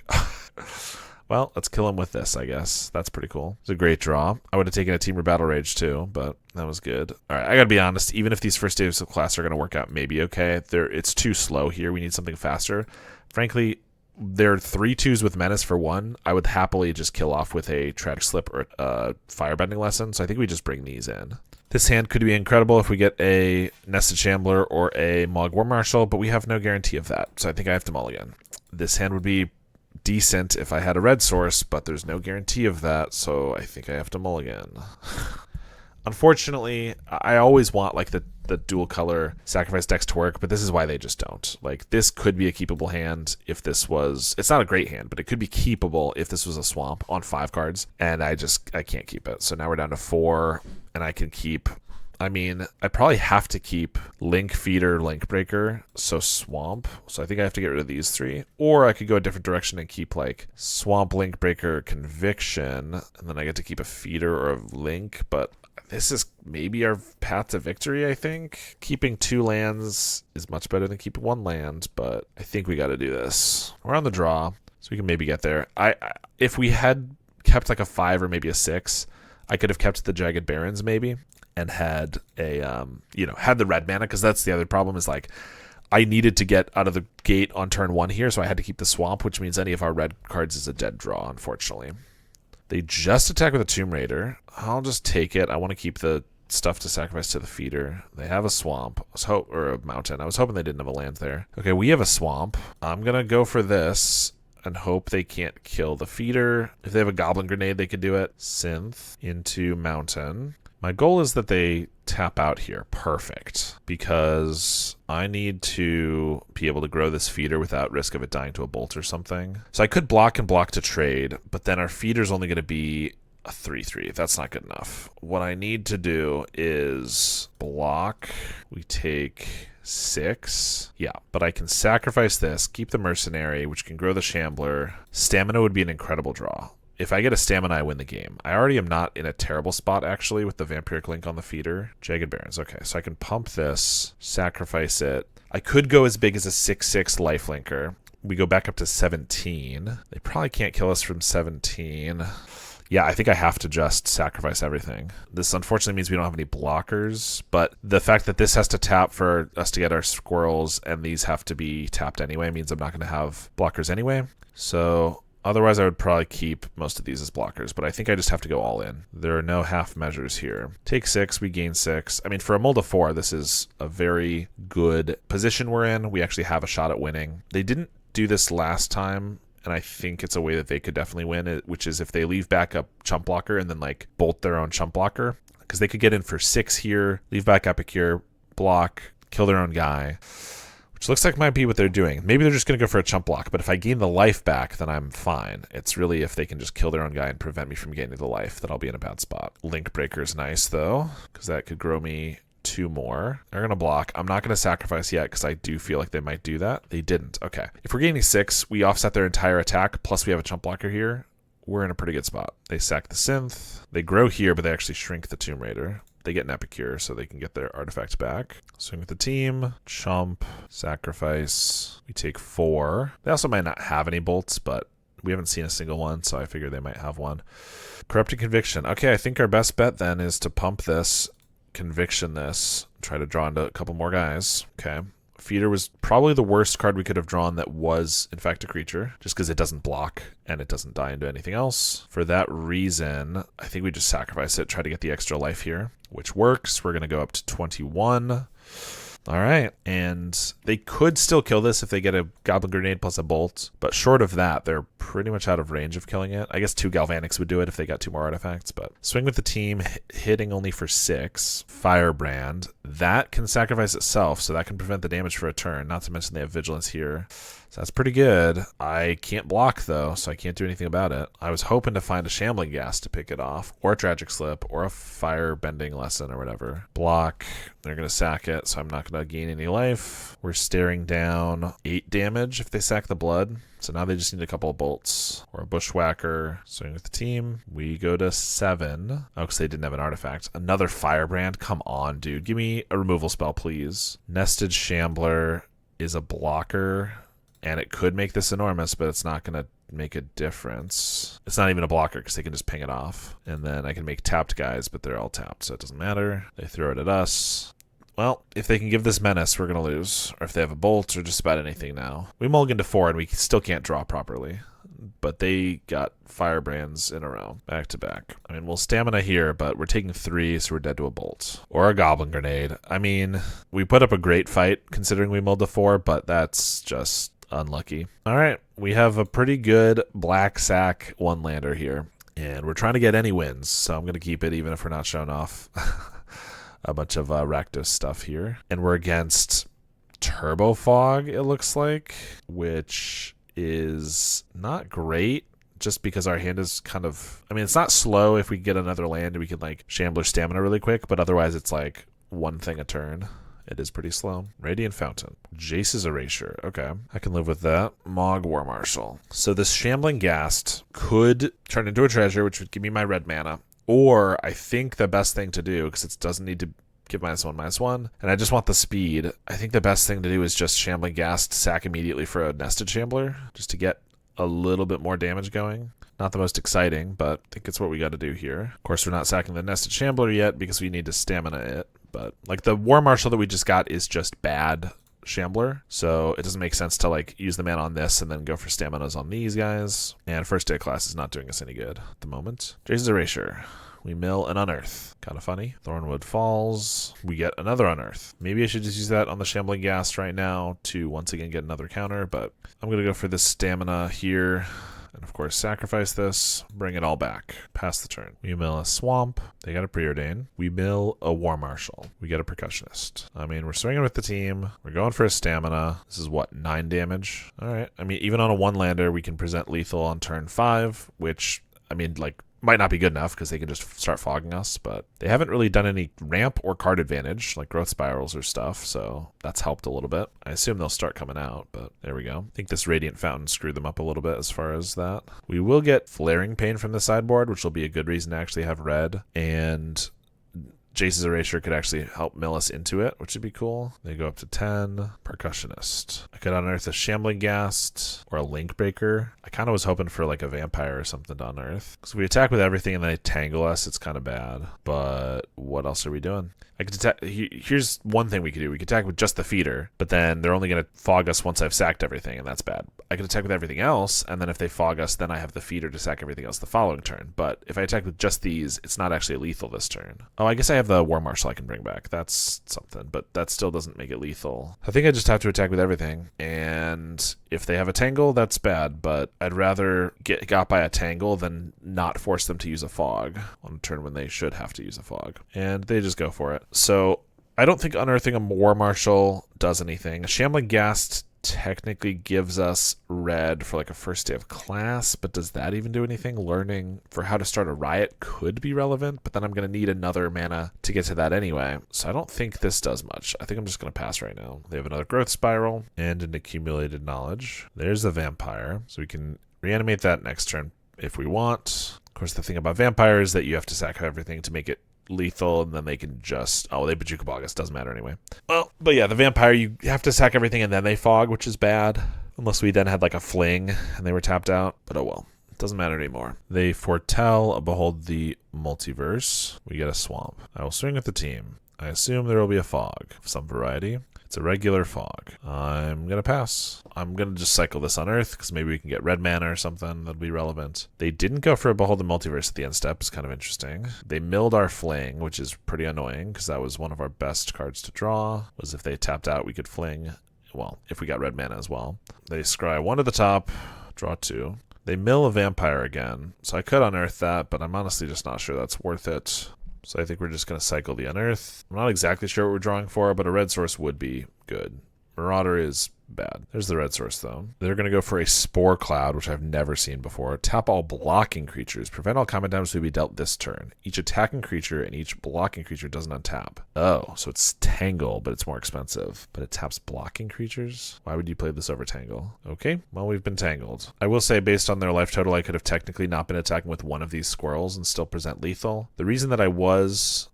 Well, let's kill him with this, I guess. That's pretty cool. It's a great draw. I would have taken a Teamer Battle Rage too, but that was good. All right, I gotta be honest. Even if these first days of class are gonna work out maybe okay, it's too slow here. We need something faster. Frankly, there are 3 2s with Menace for 1. I would happily just kill off with a Tragic Slip or a Firebending Lesson, so I think we just bring these in. This hand could be incredible if we get a Nested Shambler or a War Marshal, but we have no guarantee of that, so I think I have to mulligan. This hand would be decent if I had a red source, but there's no guarantee of that, so I think I have to mulligan. Unfortunately, I always want like the dual color sacrifice decks to work, but this is why they just don't. Like, this could be a keepable hand if this was, it's not a great hand, but it could be keepable if this was a swamp on 5 cards, and I can't keep it. So now we're down to 4, and I can keep, I mean, I probably have to keep Link, Feeder, Link Breaker, so Swamp. So I think I have to get rid of these 3. Or I could go a different direction and keep like Swamp, Link Breaker, Conviction, and then I get to keep a Feeder or a Link, but this is maybe our path to victory, I think. Keeping 2 lands is much better than keeping 1 land, but I think we got to do this. We're on the draw, so we can maybe get there. If we had kept like a 5 or maybe a 6, I could have kept the Jagged Barons maybe, and had a, had the red mana, because that's the other problem is like, I needed to get out of the gate on turn 1 here, so I had to keep the Swamp, which means any of our red cards is a dead draw, unfortunately. They just attack with a Tomb Raider. I'll just take it. I want to keep the stuff to sacrifice to the Feeder. They have a Swamp, or a Mountain. I was hoping they didn't have a land there. Okay, we have a Swamp. I'm going to go for this and hope they can't kill the Feeder. If they have a Goblin Grenade, they could do it. Synth into Mountain. My goal is that they tap out here. Perfect. Because I need to be able to grow this feeder without risk of it dying to a bolt or something. So I could block and block to trade, but then our feeder's only going to be a 3/3. That's not good enough. What I need to do is block. We take 6. Yeah, but I can sacrifice this, keep the mercenary, which can grow the shambler. Stamina would be an incredible draw. If I get a stamina, I win the game. I already am not in a terrible spot, actually, with the Vampiric Link on the feeder. Jagged Barrens. Okay, so I can pump this, sacrifice it. I could go as big as a 6/6 lifelinker. We go back up to 17. They probably can't kill us from 17. Yeah, I think I have to just sacrifice everything. This unfortunately means we don't have any blockers, but the fact that this has to tap for us to get our squirrels and these have to be tapped anyway means I'm not going to have blockers anyway. So otherwise I would probably keep most of these as blockers, but I think I just have to go all in. There are no half measures here. Take 6, we gain 6. I mean, for a Mulda 4, this is a very good position we're in. We actually have a shot at winning. They didn't do this last time, and I think it's a way that they could definitely win, which is if they leave back up chump blocker and then like bolt their own chump blocker, because they could get in for 6 here, leave back Epicure, block, kill their own guy, which looks like might be what they're doing. Maybe they're just going to go for a chump block, but if I gain the life back, then I'm fine. It's really if they can just kill their own guy and prevent me from gaining the life that I'll be in a bad spot. Link Breaker is nice though, because that could grow me 2 more. They're going to block. I'm not going to sacrifice yet because I do feel like they might do that. They didn't. Okay. If we're gaining 6, we offset their entire attack, plus we have a chump blocker here. We're in a pretty good spot. They sack the synth. They grow here, but they actually shrink the Tomb Raider. They get an Epicure so they can get their artifacts back. Swing with the team. Chump. Sacrifice. We take 4. They also might not have any bolts, but we haven't seen a single one, so I figure they might have one. Corrupted Conviction. Okay, I think our best bet then is to pump this, conviction this, try to draw into a couple more guys. Okay. Feeder was probably the worst card we could have drawn that was, in fact, a creature, just because it doesn't block and it doesn't die into anything else. For that reason, I think we just sacrifice it, try to get the extra life here, which works. We're going to go up to 21. All right, and they could still kill this if they get a Goblin Grenade plus a Bolt, but short of that, they're pretty much out of range of killing it. I guess 2 Galvanics would do it if they got 2 more artifacts, but swing with the team, hitting only for 6. Firebrand, that can sacrifice itself, so that can prevent the damage for a turn, not to mention they have Vigilance here. So that's pretty good. I can't block, though, so I can't do anything about it. I was hoping to find a Shambling Gas to pick it off, or a Tragic Slip, or a Fire Bending Lesson, or whatever. Block. They're going to sack it, so I'm not going to gain any life. We're staring down 8 damage if they sack the blood. So now they just need a couple of bolts. Or a Bushwhacker. Swing with the team. We go to 7. Oh, because they didn't have an artifact. Another Firebrand. Come on, dude. Give me a removal spell, please. Nested Shambler is a blocker. And it could make this enormous, but it's not going to make a difference. It's not even a blocker because they can just ping it off. And then I can make tapped guys, but they're all tapped, so it doesn't matter. They throw it at us. Well, if they can give this menace, we're going to lose. Or if they have a bolt or just about anything now. We mulligan to 4 and we still can't draw properly. But they got Firebrands in a row, back to back. I mean, we'll stamina here, but we're taking 3, so we're dead to a bolt. Or a Goblin Grenade. I mean, we put up a great fight considering we mulled to 4, but that's just unlucky. All right, we have a pretty good black sack 1-lander here, and we're trying to get any wins, so I'm going to keep it even if we're not showing off a bunch of Rakdos stuff here. And we're against Turbo Fog, it looks like, which is not great, just because our hand is kind of, I mean, it's not slow. If we get another land, we can like Shambler Stamina really quick, but otherwise it's like one thing a turn. It is pretty slow. Radiant Fountain. Jace's Erasure. Okay. I can live with that. Mog War Marshal. So this Shambling Ghast could turn into a treasure, which would give me my red mana. Or I think the best thing to do, because it doesn't need to give -1/-1, and I just want the speed, I think the best thing to do is just Shambling Ghast, sack immediately for a Nested Shambler, just to get a little bit more damage going. Not the most exciting, but I think it's what we got to do here. Of course, we're not sacking the Nested Shambler yet because we need to stamina it. But like the War Marshal that we just got is just bad Shambler, so it doesn't make sense to like use the mana on this and then go for staminas on these guys. And first day class is not doing us any good at the moment. Jace's Erasure. We mill an Unearth. Kind of funny. Thornwood Falls. We get another Unearth. Maybe I should just use that on the Shambling Ghast right now to once again get another counter, but I'm going to go for this stamina here and Of course, sacrifice this, bring it all back. Pass the turn. We mill a swamp. They got a preordain. We mill a war marshal. We get a percussionist. I mean, we're swinging with the team. We're going for a stamina. This is what, 9 damage? All right. I mean, even on a 1-lander, we can present lethal on turn 5, which, I mean, like, might not be good enough because they can just start fogging us, but they haven't really done any ramp or card advantage, like growth spirals or stuff, so that's helped a little bit. I assume they'll start coming out, but there we go. I think this Radiant Fountain screwed them up a little bit as far as that. We will get Flaring Pain from the sideboard, which will be a good reason to actually have red, and Jace's Erasure could actually help mill us into it, which would be cool. They go up to 10. Percussionist. I could unearth a Shambling Ghast or a Link Breaker. I kind of was hoping for like a Vampire or something to unearth. Because if we attack with everything and they tangle us, it's kind of bad. But what else are we doing? I could attack. Here's one thing we could do. We could attack with just the feeder, but then they're only going to fog us once I've sacked everything, and that's bad. I could attack with everything else, and then if they fog us, then I have the feeder to sack everything else the following turn. But if I attack with just these, it's not actually lethal this turn. Oh, I guess I have the War Marshal I can bring back. That's something, but that still doesn't make it lethal. I think I just have to attack with everything, and if they have a tangle, that's bad, but I'd rather get got by a tangle than not force them to use a fog on a turn when they should have to use a fog. And they just go for it. So I don't think unearthing a War Marshal does anything. A Shambling Ghast technically gives us red for like a first day of class, but does that even do anything? Learning for how to start a riot could be relevant, but then I'm going to need another mana to get to that anyway. So I don't think this does much. I think I'm just going to pass right now. They have another growth spiral and an accumulated knowledge. There's the vampire, so we can reanimate that next turn if we want. Of course, the thing about vampire is that you have to sack everything to make it lethal, and then they can just they Bajuka Bogus, doesn't matter anyway. Well, but yeah, the vampire, you have to sack everything and then they fog, which is bad, unless we then had like a fling and they were tapped out. But oh well, it doesn't matter anymore. They foretell Behold the Multiverse. We get a swamp. I will swing with the team. I assume there will be a fog of some variety. It's a regular fog. I'm going to pass. I'm going to just cycle this on Earth because maybe we can get red mana or something that'll be relevant. They didn't go for a Behold the Multiverse at the end step. It's kind of interesting. They milled our Fling, which is pretty annoying because that was one of our best cards to draw. Was if they tapped out, we could Fling. Well, if we got red mana as well. They scry 1 to the top, draw 2. They mill a Vampire again. So I could unearth that, but I'm honestly just not sure that's worth it. So I think we're just going to cycle the Unearth. I'm not exactly sure what we're drawing for, but a red source would be good. Marauder is bad. There's the red source, though. They're going to go for a Spore Cloud, which I've never seen before. Tap all blocking creatures. Prevent all combat damage to be dealt this turn. Each attacking creature and each blocking creature doesn't untap. Oh, so it's Tangle, but it's more expensive. But it taps blocking creatures? Why would you play this over Tangle? Okay, well, we've been tangled. I will say, based on their life total, I could have technically not been attacking with one of these squirrels and still present lethal. The reason that I was,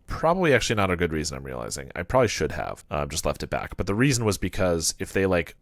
probably actually not a good reason, I'm realizing. I probably should have just left it back. But the reason was because if they, like,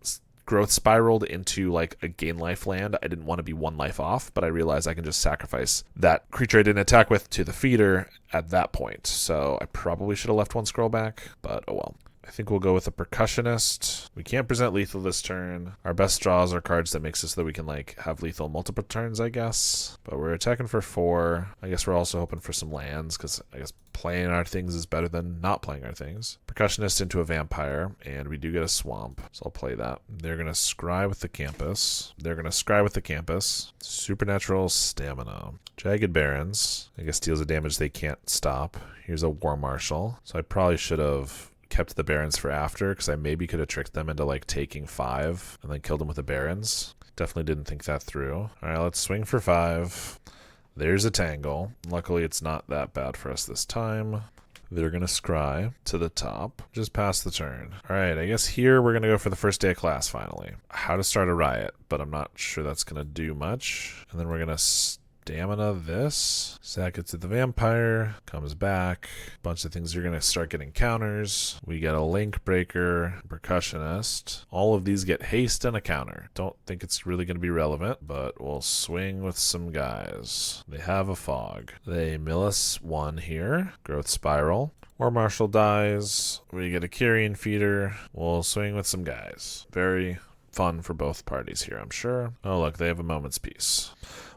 growth spiraled into like a gain life land, I didn't want to be 1 life off, but I realized I can just sacrifice that creature I didn't attack with to the feeder at that point. So I probably should have left 1 scroll back, but oh well. I think we'll go with a Percussionist. We can't present lethal this turn. Our best draws are cards that makes it so that we can like have lethal multiple turns, I guess. But we're attacking for 4. I guess we're also hoping for some lands because I guess playing our things is better than not playing our things. Percussionist into a Vampire, and we do get a Swamp, so I'll play that. They're going to scry with the Campus. They're going to scry with the Campus. Supernatural Stamina. Jagged Barrens. I guess deals a damage they can't stop. Here's a War Marshal. So I probably should have kept the Barons for after, because I maybe could have tricked them into like taking 5 and then killed them with the Barons. Definitely didn't think that through. Alright, let's swing for 5. There's a Tangle. Luckily it's not that bad for us this time. They're going to scry to the top. Just pass the turn. Alright, I guess here we're going to go for the first day of class finally. How to start a riot, but I'm not sure that's going to do much. And then we're going to Stamina this. Sack it to the Vampire. Comes back. Bunch of things are going to start getting counters. We get a Link Breaker, Percussionist. All of these get haste and a counter. Don't think it's really going to be relevant, but we'll swing with some guys. They have a Fog. They mill us 1 here. Growth Spiral. War Marshal dies. We get a Kyrian Feeder. We'll swing with some guys. Very fun for both parties here, I'm sure. Oh, look, they have a Moment's Peace.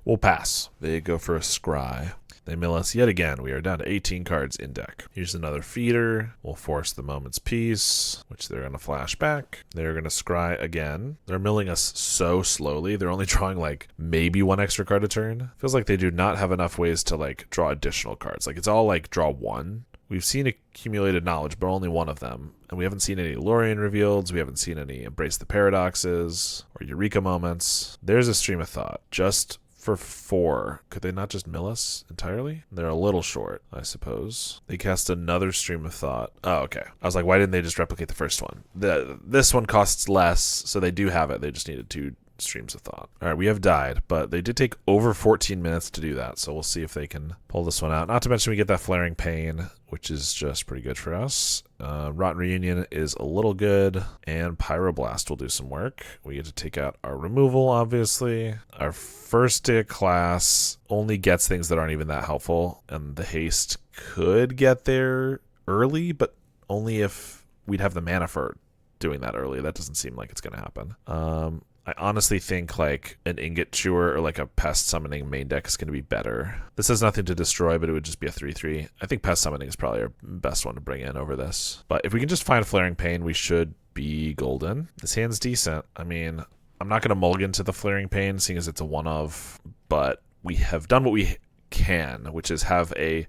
We'll pass. They go for a Scry. They mill us yet again. We are down to 18 cards in deck. Here's another feeder. We'll force the Moment's Peace, which they're going to flash back. They're going to scry again. They're milling us so slowly. They're only drawing like maybe one extra card a turn. Feels like they do not have enough ways to like draw additional cards. Like it's all like draw one. We've seen accumulated knowledge, but only one of them. And we haven't seen any Lorien revealed. We haven't seen any Embrace the Paradoxes or Eureka moments. There's a Stream of Thought. Just for 4. Could they not just mill us entirely? They're a little short, I suppose. They cast another Stream of Thought. Oh, okay. I was like, why didn't they just replicate the first one? This one costs less, so they do have it. They just needed 2 Streams of Thought. All right, we have died, but they did take over 14 minutes to do that, so we'll see if they can pull this one out. Not to mention we get that Flaring Pain, which is just pretty good for us. Rotten Reunion is a little good, and Pyroblast will do some work. We get to take out our removal, obviously. Our first day of class only gets things that aren't even that helpful, and the haste could get there early, but only if we'd have the mana for doing that early. That doesn't seem like it's going to happen. I honestly think like an Ingot Chewer or like a Pest Summoning main deck is going to be better. This has nothing to destroy, but it would just be a 3/3. I think Pest Summoning is probably our best one to bring in over this. But if we can just find Flaring Pain, we should be golden. This hand's decent. I mean, I'm not going to mulligan to the Flaring Pain, seeing as it's a one-of, but we have done what we can, which is have the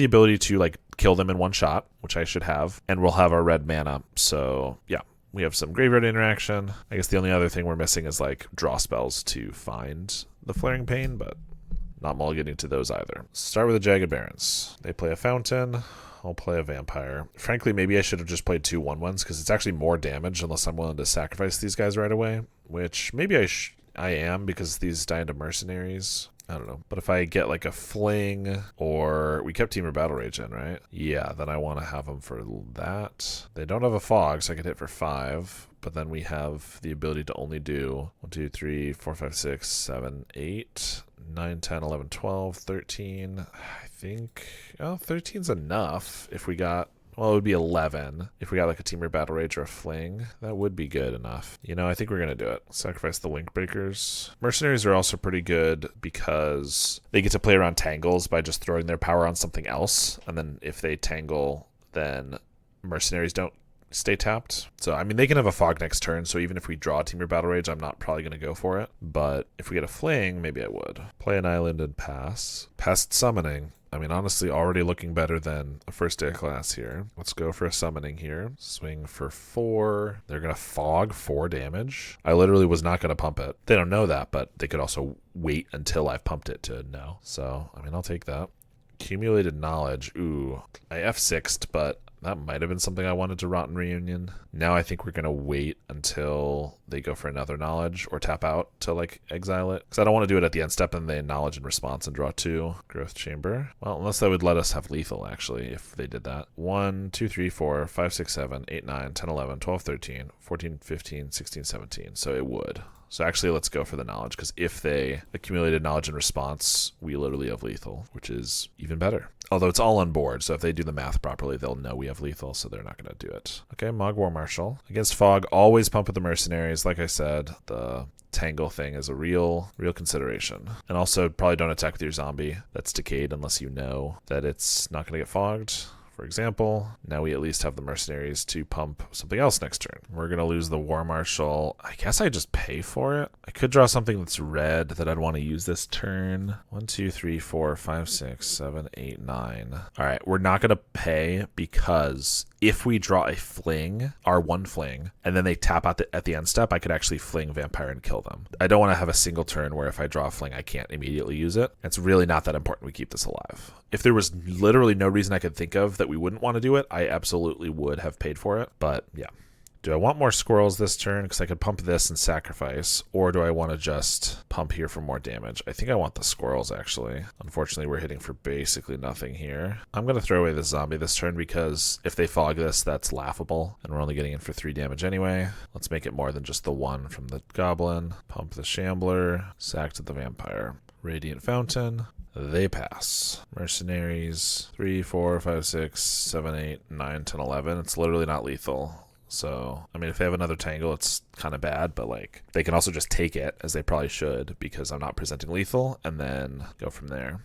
ability to like kill them in one shot, which I should have, and we'll have our red mana. So yeah. We have some graveyard interaction. I guess the only other thing we're missing is like draw spells to find the Flaring Pain, but not mulliganing to those either. Start with the Jagged Barrens. They play a Fountain. I'll play a Vampire. Frankly, maybe I should have just played 2 1/1s because it's actually more damage unless I'm willing to sacrifice these guys right away, which maybe I am because these die into Mercenaries. I don't know. But if I get like a Fling, or we kept Temur Battle Rage in, right? Yeah, then I want to have them for that. They don't have a Fog, so I could hit for 5. But then we have the ability to only do 1, 2, 3, 4, 5, 6, 7, 8, 9, 10, 11, 12, 13. I think 13's enough if we got... Well, it would be 11 if we got like a Temur Battle Rage or a Fling. That would be good enough. You know, I think we're going to do it. Sacrifice the Link Breakers. Mercenaries are also pretty good because they get to play around tangles by just throwing their power on something else. And then if they tangle, then Mercenaries don't stay tapped. So, I mean, they can have a Fog next turn. So even if we draw Temur Battle Rage, I'm not probably going to go for it. But if we get a Fling, maybe I would. Play an island and pass. Pest Summoning. I mean, honestly, already looking better than a first day of class here. Let's go for a summoning here. Swing for 4. They're going to Fog 4 damage. I literally was not going to pump it. They don't know that, but they could also wait until I've pumped it to know. So, I mean, I'll take that. Accumulated Knowledge. Ooh, I F6'd, but that might have been something I wanted to Rotten Reunion. Now I think we're going to wait until they go for another Knowledge or tap out to, like, exile it. Because I don't want to do it at the end step and they Knowledge in response and draw 2. Growth Chamber. Well, unless that would let us have lethal, actually, if they did that. 1, 2, 3, 4, 5, 6, 7, 8, 9, 10, 11, 12, 13, 14, 15, 16, 17. So it would. So actually, let's go for the Knowledge, because if they accumulated Knowledge in response, we literally have lethal, which is even better. Although it's all on board, so if they do the math properly, they'll know we have lethal, so they're not going to do it. Okay, Mog War Marshal. Against Fog, always pump with the Mercenaries. Like I said, the Tangle thing is a real consideration. And also, probably don't attack with your zombie that's decayed unless you know that it's not going to get fogged. For example, now we at least have the Mercenaries to pump something else next turn. We're going to lose the War Marshal. I guess I just pay for it. I could draw something that's red that I'd want to use this turn. 1, 2, 3, 4, 5, 6, 7, 8, 9. All right, we're not going to pay because if we draw a Fling, our 1 Fling, and then they tap out at the end step, I could actually Fling Vampire and kill them. I don't want to have a single turn where if I draw a Fling, I can't immediately use it. It's really not that important we keep this alive. If there was literally no reason I could think of that we wouldn't want to do it, I absolutely would have paid for it. But yeah. Do I want more squirrels this turn? Because I could pump this and sacrifice. Or do I want to just pump here for more damage? I think I want the squirrels, actually. Unfortunately, we're hitting for basically nothing here. I'm going to throw away the zombie this turn because if they fog this, that's laughable. And we're only getting in for 3 damage anyway. Let's make it more than just the 1 from the goblin. Pump the shambler. Sack to the vampire. Radiant Fountain. They pass. Mercenaries. 3, 4, 5, 6, 7, 8, 9, 10, 11. It's literally not lethal. So, I mean, if they have another Tangle, it's kind of bad, but, like, they can also just take it, as they probably should, because I'm not presenting lethal, and then go from there.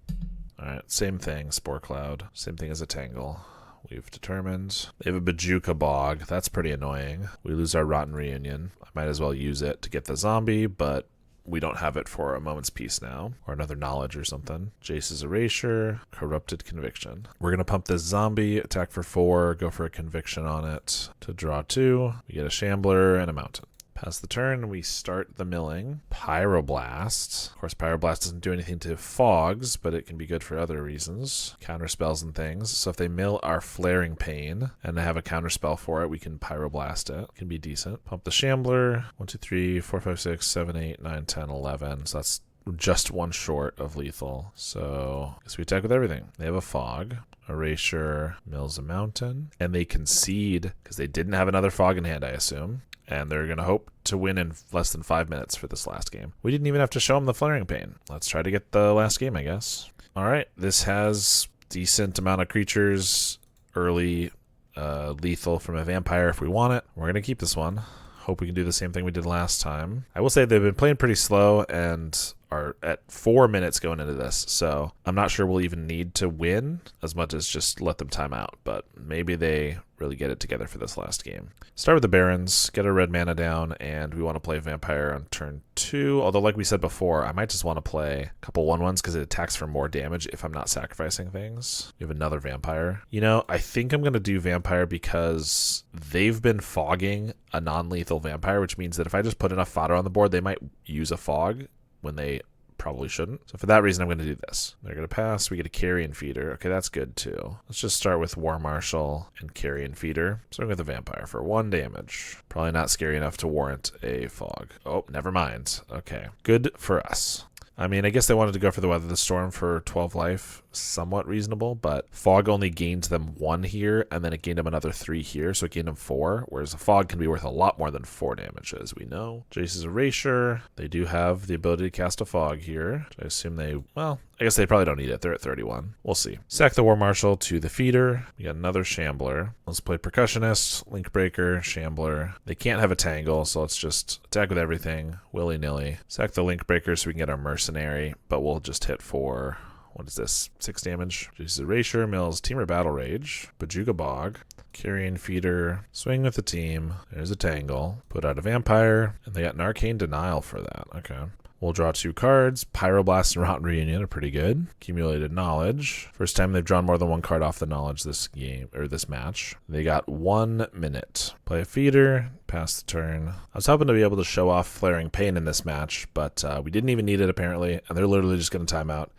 Alright, same thing, Spore Cloud. Same thing as a Tangle. We've determined. They have a Bajuka Bog. That's pretty annoying. We lose our Rotten Reunion. I might as well use it to get the zombie, but we don't have it for a Moment's Peace now, or another Knowledge or something. Jace's Erasure, Corrupted Conviction. We're going to pump this zombie, attack for 4, go for a Conviction on it to draw 2. We get a Shambler and a Mountain. Pass the turn, we start the milling. Pyroblast. Of course, Pyroblast doesn't do anything to fogs, but it can be good for other reasons. Counter spells and things. So if they mill our Flaring Pain and have a counter spell for it, we can Pyroblast it. Can be decent. Pump the Shambler. 1, 2, 3, 4, 5, 6, 7, 8, 9, 10, 11. So that's just one short of lethal. So I guess we attack with everything. They have a fog. Erasure mills a mountain. And they concede because they didn't have another fog in hand, I assume. And they're going to hope to win in less than 5 minutes for this last game. We didn't even have to show them the Flaring Pain. Let's try to get the last game, I guess. All right, this has decent amount of creatures, early lethal from a vampire if we want it. We're going to keep this one. Hope we can do the same thing we did last time. I will say they've been playing pretty slow and are at 4 minutes going into this, so I'm not sure we'll even need to win as much as just let them time out, but maybe they really get it together for this last game. Start with the Barons, get a red mana down, and we want to play Vampire on turn 2, although like we said before, I might just want to play a couple 1/1s because it attacks for more damage if I'm not sacrificing things. We have another Vampire. You know, I think I'm going to do Vampire because they've been fogging a non-lethal Vampire, which means that if I just put enough fodder on the board, they might use a fog when they probably shouldn't. So for that reason, I'm going to do this. They're going to pass. We get a Carrion Feeder. Okay, that's good too. Let's just start with War Marshal and Carrion Feeder. Starting with the Vampire for 1 damage. Probably not scary enough to warrant a fog. Oh, never mind. Okay, good for us. I mean, I guess they wanted to go for the Weather the Storm for 12 life. Somewhat reasonable, but Fog only gained them 1 here, and then it gained them another 3 here, so it gained them 4, whereas a Fog can be worth a lot more than 4 damage, as we know. Jace's Erasure. They do have the ability to cast a Fog here. I assume they, well, I guess they probably don't need it. They're at 31. We'll see. Sack the War Marshal to the Feeder. We got another Shambler. Let's play Percussionist, Link Breaker, Shambler. They can't have a Tangle, so let's just attack with everything, willy-nilly. Sack the Link Breaker so we can get our Mercenary, but we'll just hit for, what is this, 6 damage. Jace's Erasure, mills Teamer Battle Rage, Bajuka Bog, Carrion Feeder, swing with the team. There's a Tangle. Put out a Vampire, and they got an Arcane Denial for that. Okay. We'll draw 2 cards. Pyroblast and Rotten Reunion are pretty good. Accumulated Knowledge. First time they've drawn more than 1 card off the Knowledge this game, or this match. They got 1 minute. Play a Feeder, pass the turn. I was hoping to be able to show off Flaring Pain in this match, but we didn't even need it apparently, and they're literally just going to time out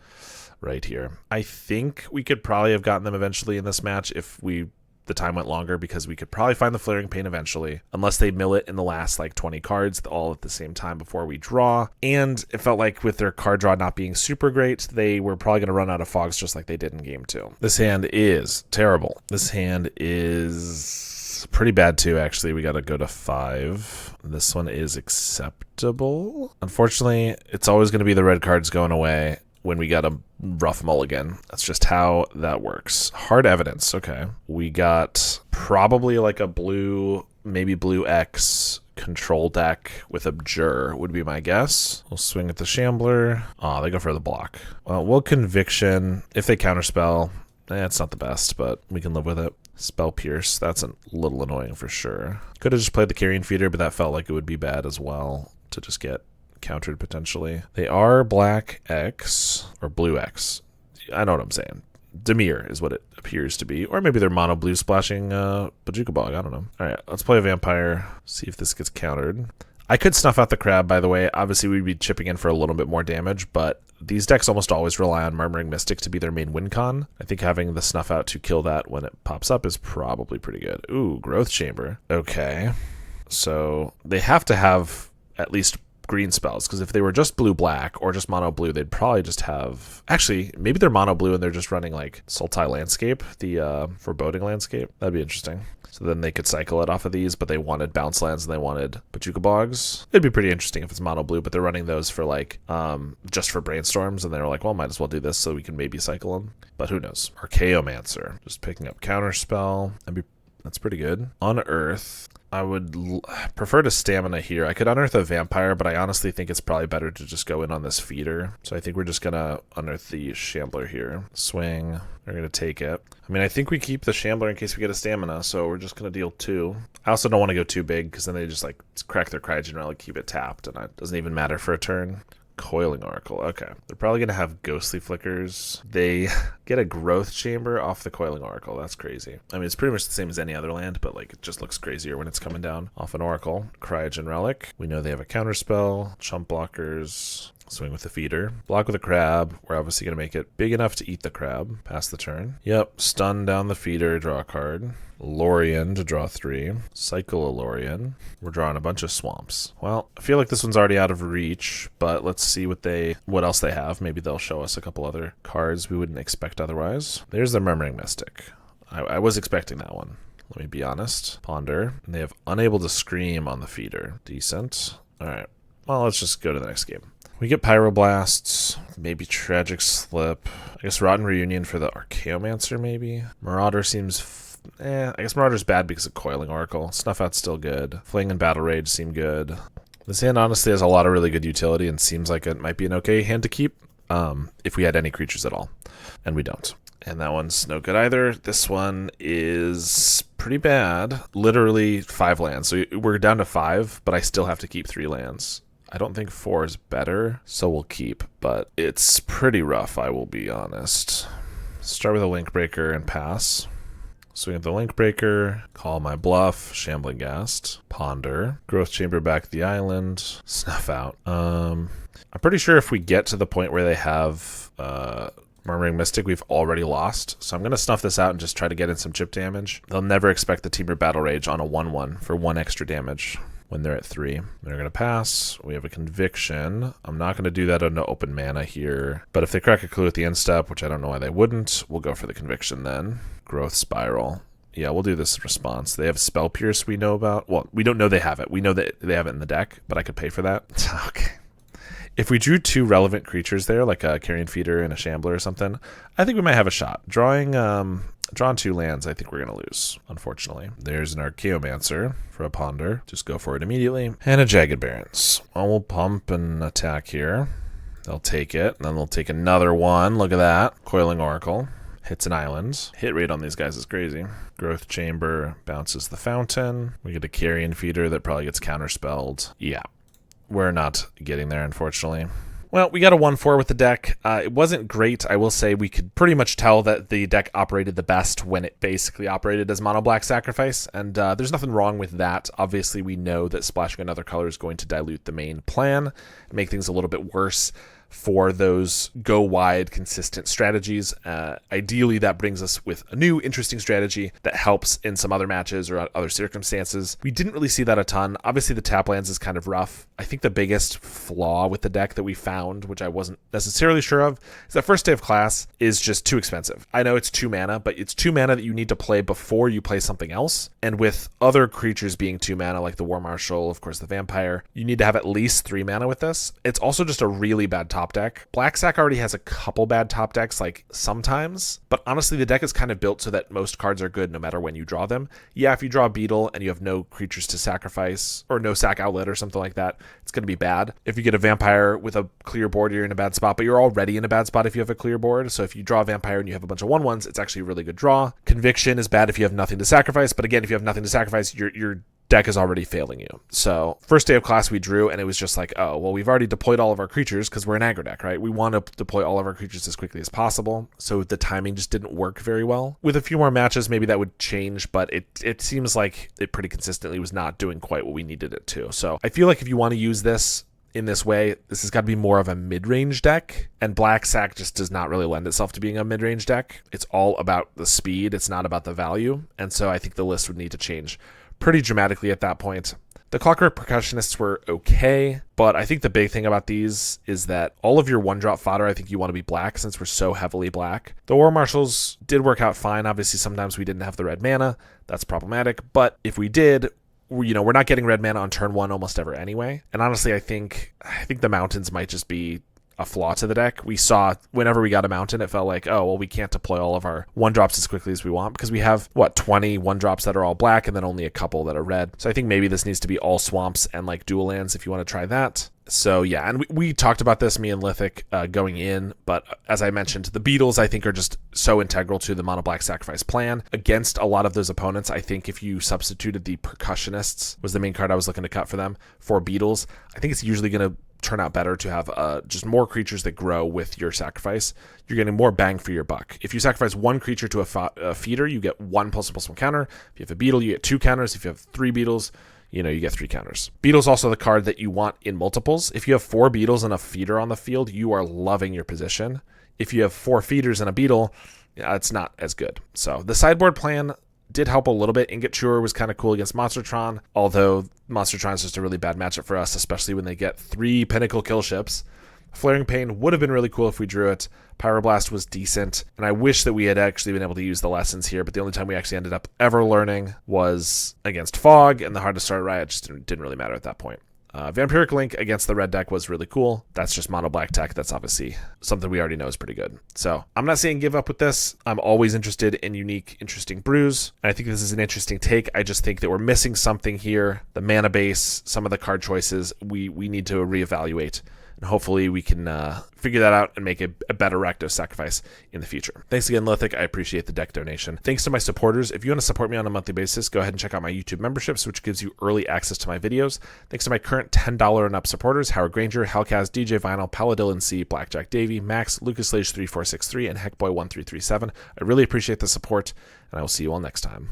right here. I think we could probably have gotten them eventually in this match if the time went longer, because we could probably find the Flaring Pain eventually, unless they mill it in the last like 20 cards all at the same time before we draw. And it felt like with their card draw not being super great, they were probably going to run out of fogs just like they did in game 2. This hand is terrible. This hand is pretty bad too, actually. We got to go to 5. This one is acceptable. Unfortunately, it's always going to be the red cards going away when we got a rough mulligan. That's just how that works. Hard Evidence. Okay. We got probably like a blue, maybe blue X control deck with Abjure would be my guess. We'll swing at the Shambler. Oh, they go for the block. Well, we'll Conviction. If they counterspell, it's not the best, but we can live with it. Spell Pierce. That's a little annoying for sure. Could have just played the Carrion Feeder, but that felt like it would be bad as well to just get countered potentially. They are black X or blue X. I know what I'm saying. Demir is what it appears to be. Or maybe they're mono blue splashing Bajuka Bog. I don't know. Alright, let's play a Vampire. See if this gets countered. I could snuff out the Crab, by the way. Obviously, we'd be chipping in for a little bit more damage, but these decks almost always rely on Murmuring Mystic to be their main win con. I think having the snuff out to kill that when it pops up is probably pretty good. Ooh, Growth Chamber. Okay. So they have to have at least green spells, because if they were just blue-black or just mono-blue, they'd probably just have... Actually, maybe they're mono-blue and they're just running, like, Sultai Landscape, the Foreboding Landscape. That'd be interesting. So then they could cycle it off of these, but they wanted bounce lands and they wanted Bajuka Bogs. It'd be pretty interesting if it's mono-blue, but they're running those for, like, just for Brainstorms, and they're like, well, might as well do this so we can maybe cycle them. But who knows? Archaeomancer. Just picking up Counterspell. That's pretty good. Unearth. I would prefer to stamina here. I could unearth a vampire, but I honestly think it's probably better to just go in on this feeder. So I think we're just going to unearth the shambler here. Swing. We're going to take it. I mean, I think we keep the shambler in case we get a stamina, so we're just going to deal 2. I also don't want to go too big because then they just like crack their cryogen relic, keep it tapped, and it doesn't even matter for a turn. Coiling Oracle. Okay. They're probably going to have ghostly flickers. They get a growth chamber off the Coiling Oracle. That's crazy. I mean, it's pretty much the same as any other land, but like it just looks crazier when it's coming down off an Oracle. Cryogen Relic. We know they have a counterspell. Chump blockers. Swing with the feeder. Block with a crab. We're obviously going to make it big enough to eat the crab. Pass the turn. Yep. Stun down the feeder. Draw a card. Lorien to draw 3. Cycle a Lorien. We're drawing a bunch of swamps. Well, I feel like this one's already out of reach, but let's see what else they have. Maybe they'll show us a couple other cards we wouldn't expect otherwise. There's the Murmuring Mystic. I was expecting that one. Let me be honest. Ponder. And they have Unable to Scream on the feeder. Decent. Alright. Well, let's just go to the next game. We get Pyroblasts, maybe Tragic Slip. I guess Rotten Reunion for the Archaeomancer, maybe. Marauder seems... I guess Marauder's bad because of Coiling Oracle. Snuff Out's still good. Fling and Battle Rage seem good. This hand honestly has a lot of really good utility and seems like it might be an okay hand to keep if we had any creatures at all. And we don't. And that one's no good either. This one is pretty bad. Literally 5 lands. So we're down to 5, but I still have to keep 3 lands. I don't think 4 is better, so we'll keep, but it's pretty rough, I will be honest. Start with a Link Breaker and pass. Swing at the Link Breaker, call my bluff, Shambling Ghast, Ponder, Growth Chamber back the island, Snuff Out. I'm pretty sure if we get to the point where they have Murmuring Mystic, we've already lost, so I'm going to snuff this out and just try to get in some chip damage. They'll never expect the Temur Battle Rage on a 1/1 for 1 extra damage. When they're at 3. They're going to pass. We have a Conviction. I'm not going to do that on open mana here. But if they crack a clue at the end step, which I don't know why they wouldn't, we'll go for the Conviction then. Growth Spiral. Yeah, we'll do this in response. They have Spell Pierce we know about. Well, we don't know they have it. We know that they have it in the deck, but I could pay for that. Okay. If we drew 2 relevant creatures there, like a Carrion Feeder and a Shambler or something, I think we might have a shot. Drawing 2 lands, I think we're going to lose, unfortunately. There's an Archaeomancer for a Ponder. Just go for it immediately. And a Jagged Barrens. Well, we'll pump and attack here. They'll take it, and then they'll take another one. Look at that. Coiling Oracle. Hits an island. Hit rate on these guys is crazy. Growth Chamber bounces the Fountain. We get a Carrion Feeder that probably gets counterspelled. Yeah. We're not getting there, unfortunately. Well, we got a 1/4 with the deck. It wasn't great. I will say we could pretty much tell that the deck operated the best when it basically operated as Mono Black Sacrifice, and there's nothing wrong with that. Obviously, we know that splashing another color is going to dilute the main plan, make things a little bit worse for those go wide consistent strategies. Ideally that brings us with a new interesting strategy that helps in some other matches or other circumstances. We didn't really see that a ton. Obviously the tap lands is kind of rough. I think the biggest flaw with the deck that we found, which I wasn't necessarily sure of, is that First Day of Class is just too expensive. I know it's 2 mana, but it's 2 mana that you need to play before you play something else. And with other creatures being 2 mana, like the War Marshal, of course the Vampire, you need to have at least 3 mana with this. It's also just a really bad top deck. Black Sack already has a couple bad top decks, like sometimes, but honestly the deck is kind of built so that most cards are good no matter when you draw them. Yeah, if you draw a Beetle and you have no creatures to sacrifice, or no sack outlet or something like that, it's going to be bad. If you get a Vampire with a clear board, you're in a bad spot, but you're already in a bad spot if you have a clear board. So if you draw a Vampire and you have a bunch of 1/1s, it's actually a really good draw. Conviction is bad if you have nothing to sacrifice, but again, if you have nothing to sacrifice, your deck is already failing you. So First Day of Class we drew, and it was just like, oh, well, we've already deployed all of our creatures because we're an aggro deck, right? We want to deploy all of our creatures as quickly as possible. So the timing just didn't work very well. With a few more matches, maybe that would change, but it seems like it pretty consistently was not doing quite what we needed it to. So I feel like if you want to use this in this way, this has got to be more of a mid-range deck, and Black Sack just does not really lend itself to being a mid-range deck. It's all about the speed, it's not about the value, and so I think the list would need to change pretty dramatically at that point. The Clockwork Percussionists were okay, but I think the big thing about these is that all of your 1-drop fodder, I think you want to be black since we're so heavily black. The War Marshals did work out fine. Obviously, sometimes we didn't have the red mana. That's problematic, but if we did, we're not getting red mana on turn 1 almost ever anyway. And honestly, I think the Mountains might just be a flaw to the deck. We saw whenever we got a mountain, it felt like, oh, well, we can't deploy all of our 1-drops as quickly as we want because we have, 20 1-drops that are all black and then only a couple that are red. So I think maybe this needs to be all swamps and like dual lands if you want to try that. So yeah, and we talked about this, me and Lithic, going in, but as I mentioned, the beetles I think are just so integral to the mono black sacrifice plan. Against a lot of those opponents, I think if you substituted the percussionists, was the main card I was looking to cut for them, for beetles, I think it's usually going to turn out better to have just more creatures that grow with your sacrifice. You're getting more bang for your buck. If you sacrifice one creature to a feeder, you get 1+1+1 counter. If you have a beetle, you get 2 counters. If you have 3 beetles, you get 3 counters. Beetle's also the card that you want in multiples. If you have 4 beetles and a feeder on the field, you are loving your position. If you have 4 feeders and a beetle, it's not as good. So the sideboard plan did help a little bit. Ingot Chewer was kind of cool against Monstertron, although Monstertron is just a really bad matchup for us, especially when they get 3 Pinnacle kill ships. Flaring Pain would have been really cool if we drew it. Pyroblast was decent, and I wish that we had actually been able to use the lessons here, but the only time we actually ended up ever learning was against Fog, and the Hard to Start Riot just didn't really matter at that point. Vampiric Link against the red deck was really cool. That's just mono black tech. That's obviously something we already know is pretty good. So I'm not saying give up with this. I'm always interested in unique, interesting brews. And I think this is an interesting take. I just think that we're missing something here. The mana base, some of the card choices, we need to reevaluate. And hopefully we can figure that out and make a better Rakdos sacrifice in the future. Thanks again, Lithic. I appreciate the deck donation. Thanks to my supporters. If you want to support me on a monthly basis, go ahead and check out my YouTube memberships, which gives you early access to my videos. Thanks to my current $10 and up supporters, Howard Granger, Hellcast, DJ Vinyl, Paladillin C, Blackjack Davey, Max, Lucas Lage 3463, and Heckboy1337. I really appreciate the support, and I will see you all next time.